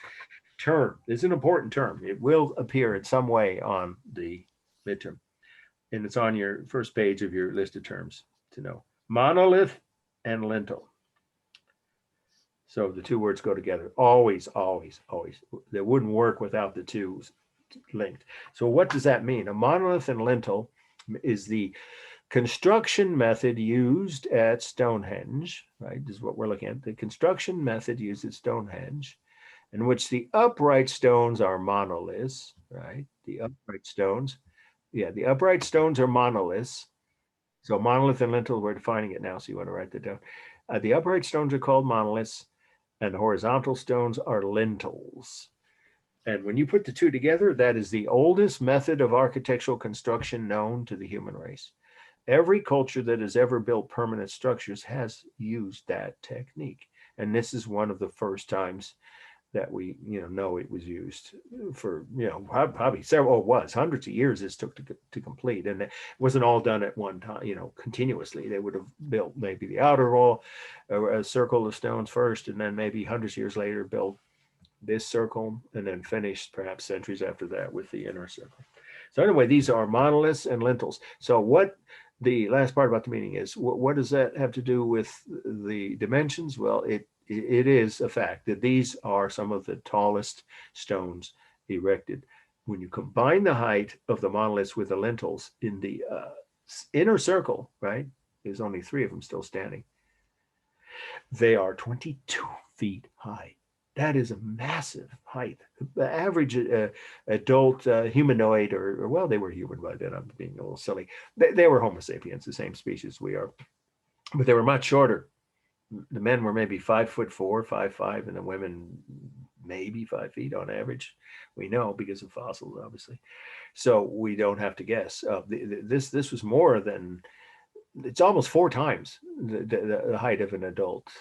term. It's an important term. It will appear in some way on the midterm. And it's on your first page of your list of terms to know. Monolith and lintel. So the two words go together. Always, always, always. They wouldn't work without the two linked. So what does that mean? A monolith and lintel is the construction method used at Stonehenge, right? This is what we're looking at. The construction method used at Stonehenge, in which the upright stones are monoliths, right? The upright stones. Yeah, the upright stones are monoliths. So monolith and lintel, we're defining it now, so you want to write that down. The upright stones are called monoliths, and the horizontal stones are lintels. And when you put the two together, that is the oldest method of architectural construction known to the human race. Every culture that has ever built permanent structures has used that technique. And this is one of the first times that we know it was used for probably several, it was hundreds of years this took to complete, and it wasn't all done at one time, continuously. They would have built maybe the outer wall, a circle of stones first, and then maybe hundreds of years later built this circle, and then finished perhaps centuries after that with the inner circle. So anyway, these are monoliths and lintels. So what the last part about the meaning is, what does that have to do with the dimensions? Well, it is a fact that these are some of the tallest stones erected. When you combine the height of the monoliths with the lintels in the inner circle, right, there's only 3 of them still standing. They are 22 feet high. That is a massive height. The average adult humanoid, or well, they were human by then, I'm being a little silly. They were Homo sapiens, the same species we are, but they were much shorter. The men were maybe 5'4", 5'5", and the women maybe 5 feet on average. We know because of fossils, obviously. So we don't have to guess. This was more than, it's almost 4 times the height of an adult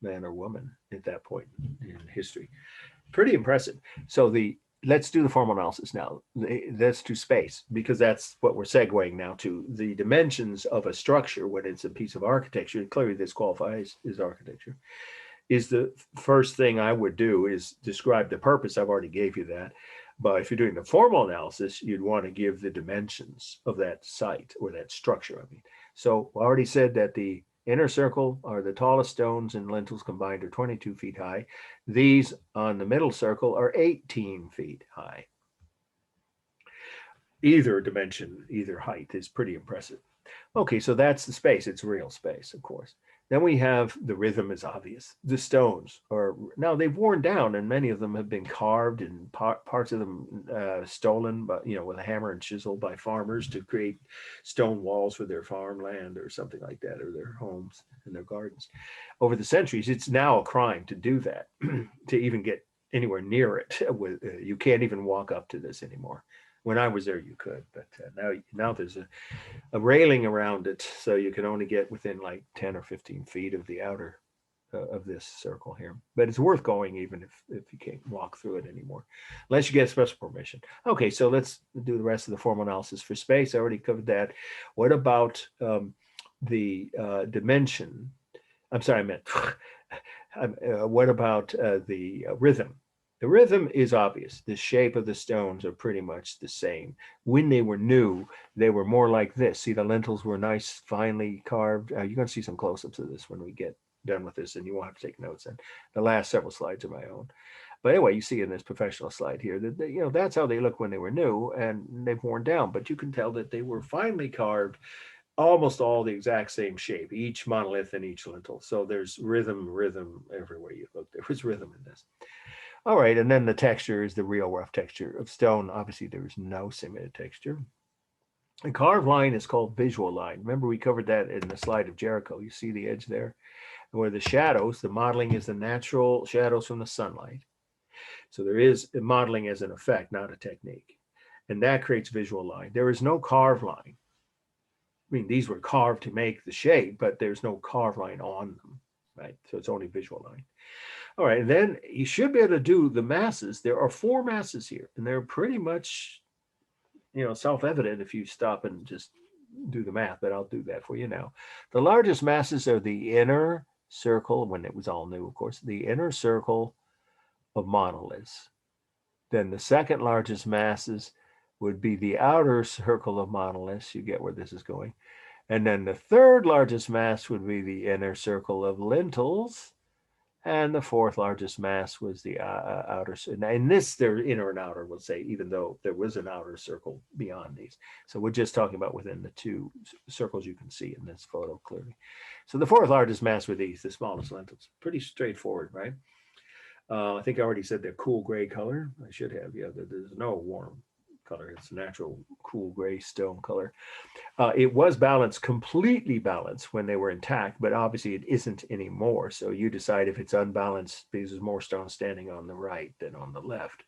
man or woman at that point in history. Pretty impressive. So let's do the formal analysis now. Let's do space, because that's what we're segueing now to. The dimensions of a structure when it's a piece of architecture, clearly this qualifies as architecture, is the first thing I would do is describe the purpose. I've already gave you that. But if you're doing the formal analysis, you'd want to give the dimensions of that site or that structure. I mean, so I already said that the inner circle are the tallest stones and lintels combined are 22 feet high. These on the middle circle are 18 feet high. Either dimension, either height is pretty impressive. Okay, so that's the space. It's real space, of course. Then we have the rhythm is obvious. The stones are, now they've worn down and many of them have been carved and parts of them stolen, but with a hammer and chisel by farmers to create stone walls for their farmland or something like that, or their homes and their gardens. Over the centuries, it's now a crime to do that, to even get anywhere near it. You can't even walk up to this anymore. When I was there, you could, but now there's a railing around it, so you can only get within like 10 or 15 feet of the outer of this circle here. But it's worth going even if you can't walk through it anymore, unless you get special permission. Okay, so let's do the rest of the formal analysis for space. I already covered that. What about the dimension? I'm sorry, I meant what about the rhythm? The rhythm is obvious. The shape of the stones are pretty much the same. When they were new, they were more like this. See, the lintels were nice, finely carved. You're going to see some close-ups of this when we get done with this, and you won't have to take notes. And the last several slides are my own. But anyway, you see in this professional slide here that that's how they look when they were new, and they've worn down. But you can tell that they were finely carved, almost all the exact same shape, each monolith and each lintel. So there's rhythm everywhere you look. There was rhythm in this. All right, and then the texture is the real rough texture of stone. Obviously, there is no simulated texture. The carved line is called visual line. Remember, we covered that in the slide of Jericho. You see the edge there? Where the shadows, the modeling is the natural shadows from the sunlight. So there is modeling as an effect, not a technique. And that creates visual line. There is no carved line. I mean, these were carved to make the shape, but there's no carved line on them, right? So it's only visual line. All right, and then you should be able to do the masses. There are 4 masses here, and they're pretty much, self-evident if you stop and just do the math, but I'll do that for you now. The largest masses are the inner circle, when it was all new, of course, the inner circle of monoliths. Then the second largest masses would be the outer circle of monoliths. You get where this is going. And then the third largest mass would be the inner circle of lintels. And the 4th largest mass was the outer. And this, they're inner and outer, we'll say, even though there was an outer circle beyond these. So we're just talking about within the 2 circles you can see in this photo clearly. So the 4th largest mass were these, the smallest lintels. Pretty straightforward, right? I think I already said they're cool gray color. I should have, there's no warm color. It's a natural cool gray stone color. It was balanced, completely balanced when they were intact, but obviously it isn't anymore. So you decide if it's unbalanced because there's more stone standing on the right than on the left.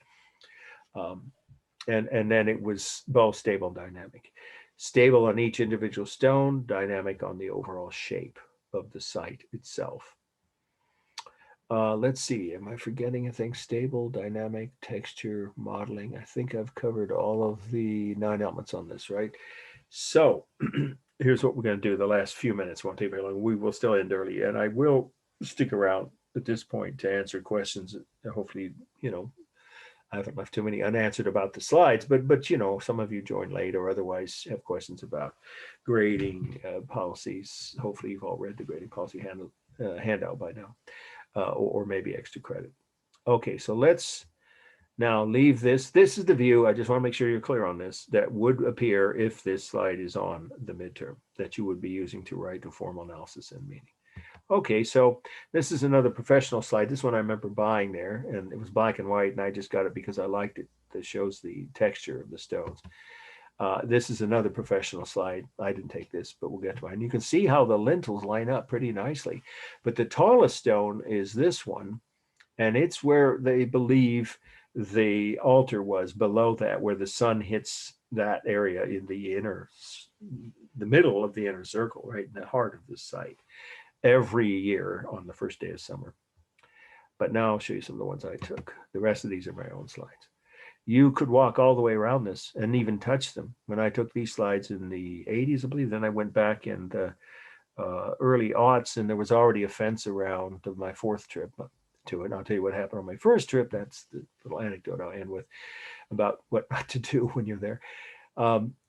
And then it was both stable and dynamic. Stable on each individual stone, dynamic on the overall shape of the site itself. Let's see, am I forgetting anything? Stable, dynamic, texture, modeling. I think I've covered all of the 9 elements on this, right? So here's what we're going to do the last few minutes. Won't take very long. We will still end early, and I will stick around at this point to answer questions. Hopefully, I haven't left too many unanswered about the slides, but some of you joined late or otherwise have questions about grading policies. Hopefully you've all read the grading policy handout by now, or maybe extra credit. Okay, so let's now leave this. This is the view. I just want to make sure you're clear on this. That would appear if this slide is on the midterm that you would be using to write a formal analysis and meaning. Okay, so this is another professional slide. This one I remember buying there, and it was black and white, and I just got it because I liked it. That shows the texture of the stones. This is another professional slide. I didn't take this, but we'll get to it. And you can see how the lintels line up pretty nicely. But the tallest stone is this one, and it's where they believe the altar was, below that, where the sun hits that area in the middle of the inner circle, right in the heart of this site, every year on the first day of summer. But now I'll show you some of the ones I took. The rest of these are my own slides. You could walk all the way around this and even touch them. When I took these slides in the 80s, I believe, then I went back in the early aughts, and there was already a fence around my 4th trip to it. And I'll tell you what happened on my 1st trip. That's the little anecdote I'll end with about what not to do when you're there.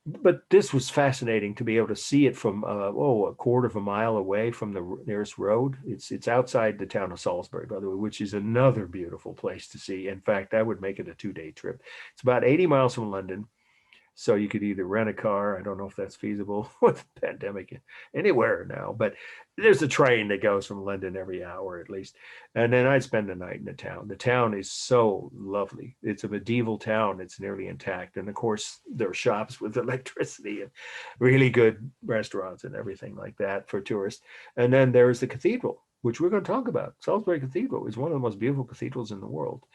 But this was fascinating to be able to see it from a 1/4 of a mile away from the nearest road. It's outside the town of Salisbury, by the way, which is another beautiful place to see. In fact, I would make it a 2-day trip. It's about 80 miles from London. So you could either rent a car. I don't know if that's feasible with the pandemic anywhere now, but there's a train that goes from London every hour at least. And then I'd spend the night in the town. The town is so lovely. It's a medieval town. It's nearly intact. And of course, there are shops with electricity and really good restaurants and everything like that for tourists. And then there's the cathedral, which we're going to talk about. Salisbury Cathedral is one of the most beautiful cathedrals in the world.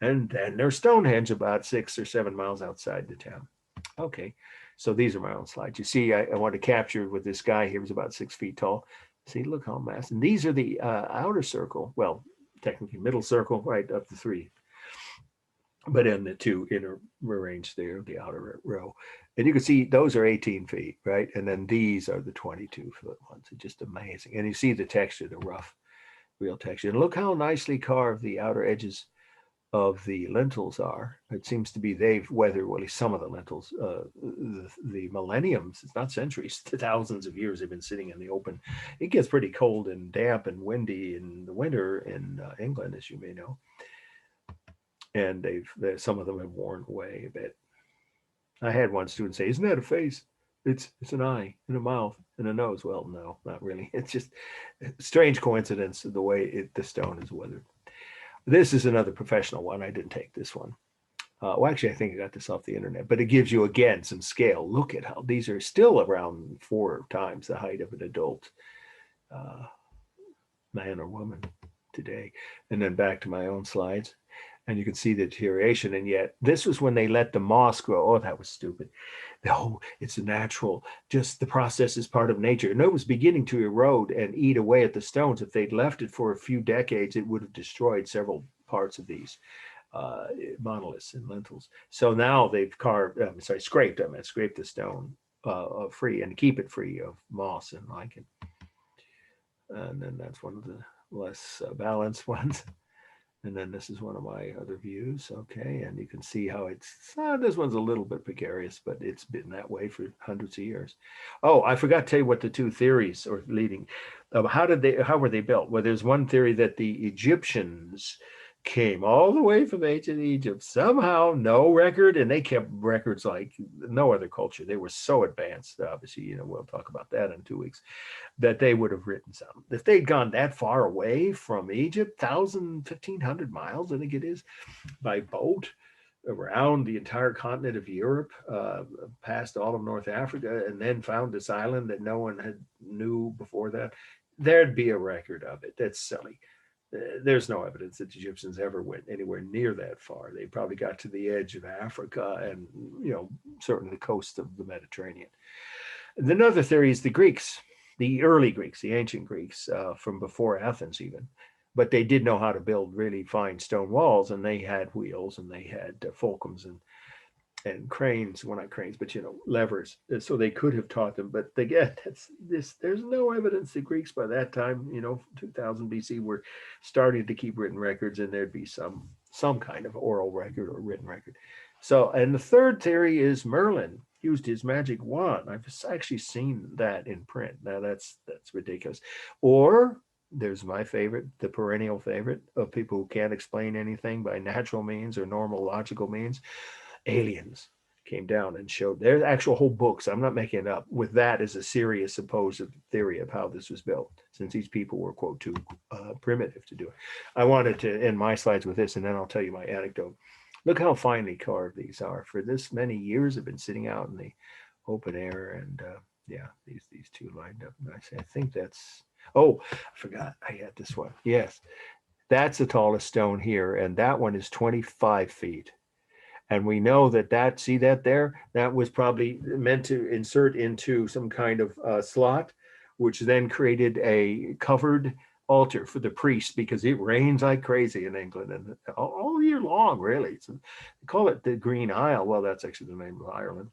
And then there's Stonehenge about 6 or 7 miles outside the town. Okay, so these are my own slides. You see, I want to capture with this guy here, was about 6 feet tall. See, look how massive. And these are the outer circle. Well, technically middle circle, right up to 3. But in the 2 inner arranged there, the outer row. And you can see those are 18 feet, right? And then these are the 22-foot ones. It's just amazing. And you see the texture, the rough, real texture. And look how nicely carved the outer edges of the lintels are. It seems to be they've weathered, well, at least some of the lintels, the millenniums, it's not centuries, thousands of years they've been sitting in the open. It gets pretty cold and damp and windy in the winter in England, as you may know. And some of them have worn away a bit. I had one student say, "Isn't that a face? It's an eye and a mouth and a nose." Well, no, not really. It's just a strange coincidence of the way the stone is weathered. This is another professional one. I didn't take this one. Well, actually, I think I got this off the internet, but it gives you, again, some scale. Look at how these are still around 4 times the height of an adult man or woman today. And then back to my own slides. And you can see the deterioration. And yet this was when they let the moss grow. Oh, that was stupid. Oh, it's a natural, just the process is part of nature. And it was beginning to erode and eat away at the stones. If they'd left it for a few decades, it would have destroyed several parts of these monoliths and lintels. So now they've scraped the stone free and keep it free of moss and lichen. And then that's one of the less balanced ones. And then this is one of my other views. Okay, and you can see how this one's a little bit precarious, but it's been that way for hundreds of years. Oh, I forgot to tell you what the 2 theories are leading. How were they built? Well, there's one theory that the Egyptians came all the way from ancient Egypt, somehow, no record, and they kept records like no other culture. They were so advanced, obviously, we'll talk about that in 2 weeks, that they would have written some. If they'd gone that far away from Egypt, 1,500 miles, I think it is, by boat, around the entire continent of Europe, past all of North Africa, and then found this island that no one had knew before that, there'd be a record of it. That's silly. There's no evidence that the Egyptians ever went anywhere near that far. They probably got to the edge of Africa and, certainly the coast of the Mediterranean. And another theory is the Greeks, the early Greeks, the ancient Greeks, from before Athens even. But they did know how to build really fine stone walls, and they had wheels, and they had fulcrums and cranes, well, not cranes, but levers. So they could have taught them. But again, there's no evidence the Greeks by that time, 2000 BC, were starting to keep written records, and there'd be some kind of oral record or written record. So, and the third theory is Merlin used his magic wand. I've actually seen that in print. Now that's ridiculous. Or there's my favorite, the perennial favorite of people who can't explain anything by natural means or normal logical means. Aliens came down and showed there's actual whole books. I'm not making it up with that as a serious supposed theory of how this was built, since these people were, quote, too primitive to do it. I wanted to end my slides with this, and then I'll tell you my anecdote. Look how finely carved these are. For this many years, have been sitting out in the open air, and these two lined up nicely. I think that's, oh, I forgot I had this one. Yes, that's the tallest stone here, and that one is 25 feet. And we know that see that there, that was probably meant to insert into some kind of slot, which then created a covered altar for the priest, because it rains like crazy in England and all year long, really. So they call it the Green Isle. Well, that's actually the name of Ireland.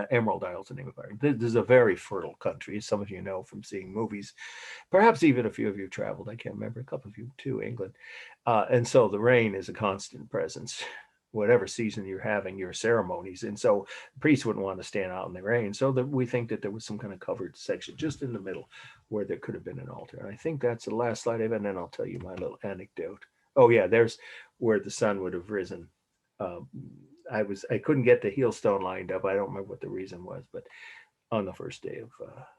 Emerald Isle is the name of Ireland. This is a very fertile country, as some of you know from seeing movies. Perhaps even a few of you traveled. I can't remember, a couple of you to England. And so the rain is a constant presence. Whatever season you're having your ceremonies. And so priests wouldn't want to stand out in the rain. So we think that there was some kind of covered section just in the middle where there could have been an altar. And I think that's the last slide I have, and then I'll tell you my little anecdote. Oh yeah, there's where the sun would have risen. I couldn't get the heel stone lined up. I don't remember what the reason was, but on the first day of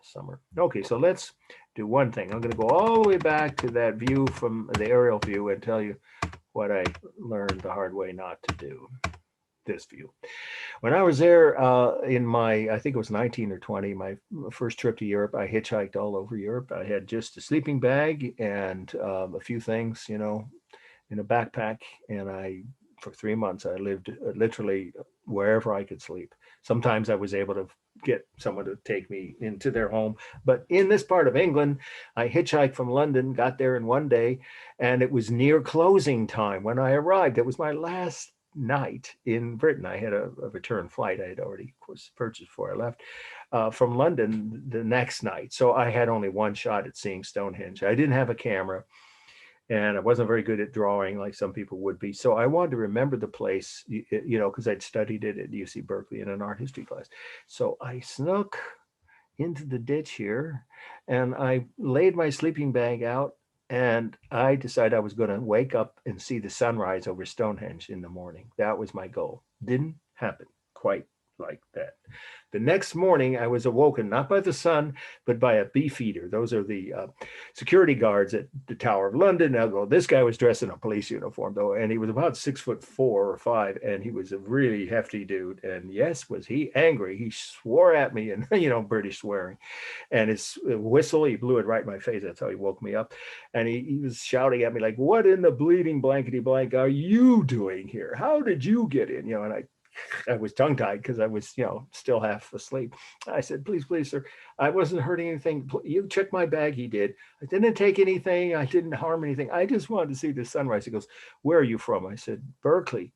summer. Okay, so let's do one thing. I'm going to go all the way back to that view from the aerial view and tell you what I learned the hard way not to do. This view. When I was there in my, I think it was 19 or 20, my first trip to Europe, I hitchhiked all over Europe. I had just a sleeping bag and a few things, in a backpack. And for 3 months, I lived literally wherever I could sleep. Sometimes I was able to get someone to take me into their home. But in this part of England, I hitchhiked from London, got there in one day, and it was near closing time when I arrived. It was my last night in Britain. I had a return flight I had already, of course, purchased before I left from London the next night. So I had only one shot at seeing Stonehenge. I didn't have a camera, and I wasn't very good at drawing like some people would be. So I wanted to remember the place, because I'd studied it at UC Berkeley in an art history class. So I snuck into the ditch here and I laid my sleeping bag out, and I decided I was going to wake up and see the sunrise over Stonehenge in the morning. That was my goal. Didn't happen quite like that. The next morning, I was awoken not by the sun, but by a beefeater. Those are the security guards at the Tower of London. Now, this guy was dressed in a police uniform, though, and he was about 6'4" or 5, and he was a really hefty dude. And yes, was he angry? He swore at me, and British swearing. And his whistle, he blew it right in my face. That's how he woke me up. And he was shouting at me like, "What in the bleeding blankety blank are you doing here? How did you get in?" And I was tongue-tied because I was, still half asleep. I said, please, sir, I wasn't hurting anything. You check my bag. He did. I didn't take anything. I didn't harm anything. I just wanted to see the sunrise. He goes, where are you from? I said, Berkeley.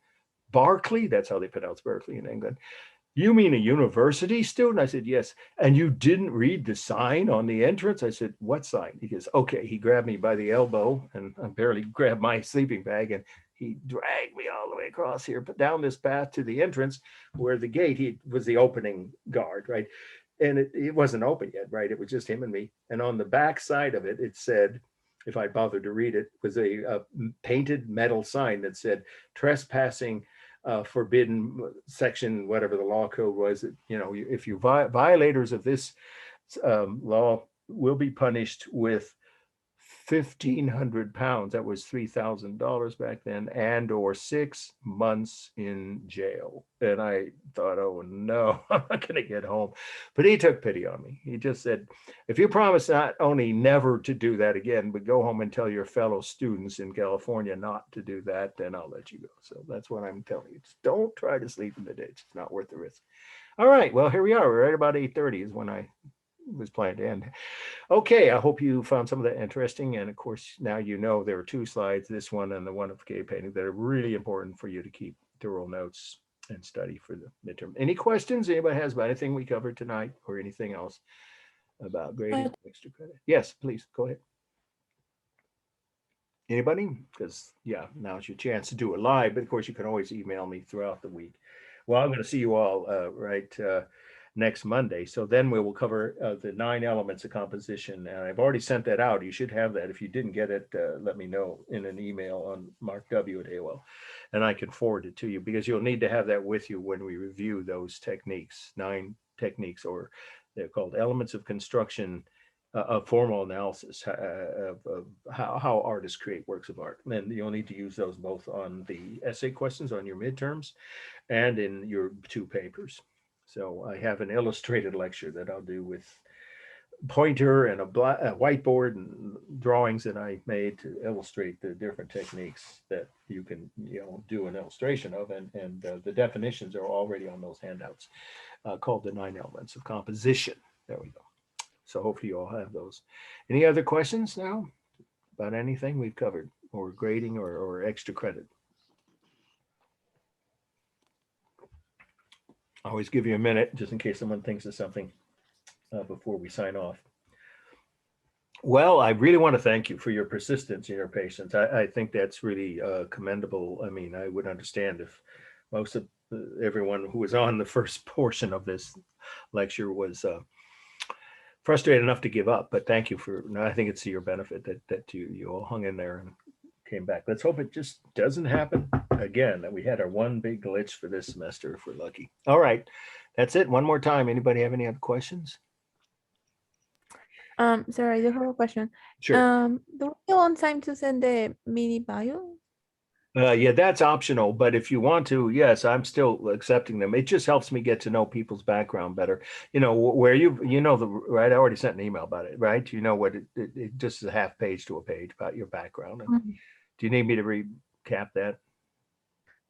Berkeley? That's how they pronounce Berkeley in England. You mean a university student? I said, yes. And you didn't read the sign on the entrance? I said, what sign? He goes, okay. He grabbed me by the elbow, and I barely grabbed my sleeping bag, and he dragged me all the way across here, but down this path to the entrance where the gate, he was the opening guard, right? And it wasn't open yet, right? It was just him and me. And on the back side of it, it said, if I bothered to read it, was a painted metal sign that said trespassing forbidden, section, whatever the law code was. If you violators of this law will be punished with 1,500 pounds. That was $3,000 back then, and or 6 months in jail. And I thought, oh no, I'm not going to get home. But he took pity on me. He just said, if you promise not only never to do that again, but go home and tell your fellow students in California not to do that, then I'll let you go. So that's what I'm telling you. Just don't try to sleep in the ditch. It's not worth the risk. All right. Well, here we are. We're right about 8:30 is when I was planned to end. Okay, I hope you found some of that interesting. And of course, now you know there are 2 slides, this one and the one of cave painting, that are really important for you to keep thorough notes and study for the midterm. Any questions anybody has about anything we covered tonight or anything else about grading extra credit? Yes, please go ahead. Anybody? Because yeah, now's your chance to do it live, but of course you can always email me throughout the week. Well, I'm going to see you all next Monday. So then we will cover the 9 elements of composition. And I've already sent that out. You should have that. If you didn't get it, let me know in an email on markw@AOL, and I can forward it to you, because you'll need to have that with you when we review those techniques, 9 techniques, or they're called elements of construction, of formal analysis of how artists create works of art. And you'll need to use those both on the essay questions on your midterms and in your 2 papers. So I have an illustrated lecture that I'll do with pointer and a whiteboard and drawings that I made to illustrate the different techniques that you can, do an illustration of. And the definitions are already on those handouts, called the 9 elements of composition. There we go. So hopefully you all have those. Any other questions now about anything we've covered, or grading or extra credit? I always give you a minute just in case someone thinks of something before we sign off. Well, I really want to thank you for your persistence and your patience. I think that's really commendable. I mean, I would understand if most of everyone who was on the first portion of this lecture was frustrated enough to give up, but thank you I think it's to your benefit that you all hung in there and came back. Let's hope it just doesn't happen again, that we had our one big glitch for this semester if we're lucky. All right, that's it. One more time. Anybody have any other questions? Sir, I do have a question. Sure. Do we want time to send the mini bio? Yeah, that's optional, but if you want to, yes, I'm still accepting them. It just helps me get to know people's background better. Where right? I already sent an email about it, right? You know what? It just is a half page to a page about your background. And do you need me to recap that?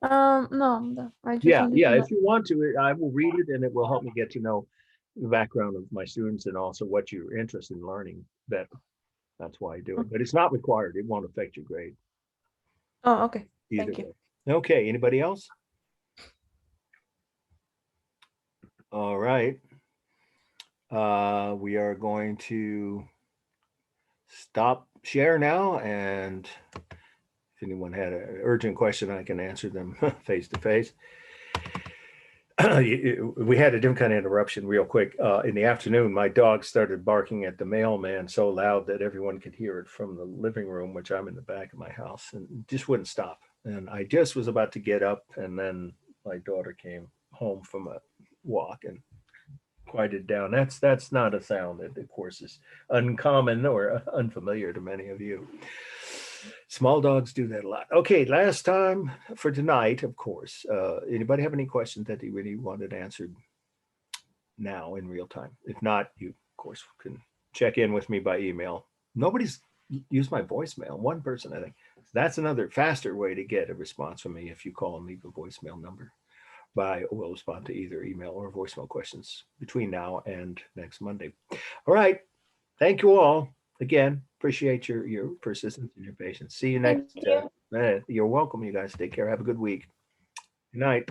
No, I just Yeah, wanted to know. if you want to, I will read it, and it will help me get to know the background of my students and also what you're interested in learning better. That's why I do it, but it's not required. It won't affect your grade. Oh, okay. Either Thank you. way. Okay, anybody else? All right. We are going to stop share now, and if anyone had an urgent question, I can answer them face to face. We had a different kind of interruption real quick. In the afternoon, my dog started barking at the mailman so loud that everyone could hear it from the living room, which I'm in the back of my house, and just wouldn't stop. And I just was about to get up, and then my daughter came home from a walk and quieted down. That's not a sound that, of course, is uncommon or unfamiliar to many of you. Small dogs do that a lot. Okay, last time for tonight, of course. Anybody have any questions that they really wanted answered now in real time? If not, you, of course, can check in with me by email. Nobody's used my voicemail. One person, I think. That's another faster way to get a response from me if you call and leave a voicemail number. I will respond to either email or voicemail questions between now and next Monday. All right. Thank you all. Again, appreciate your persistence and your patience. See you next. Thank you. You're welcome, you guys. Take care. Have a good week. Good night.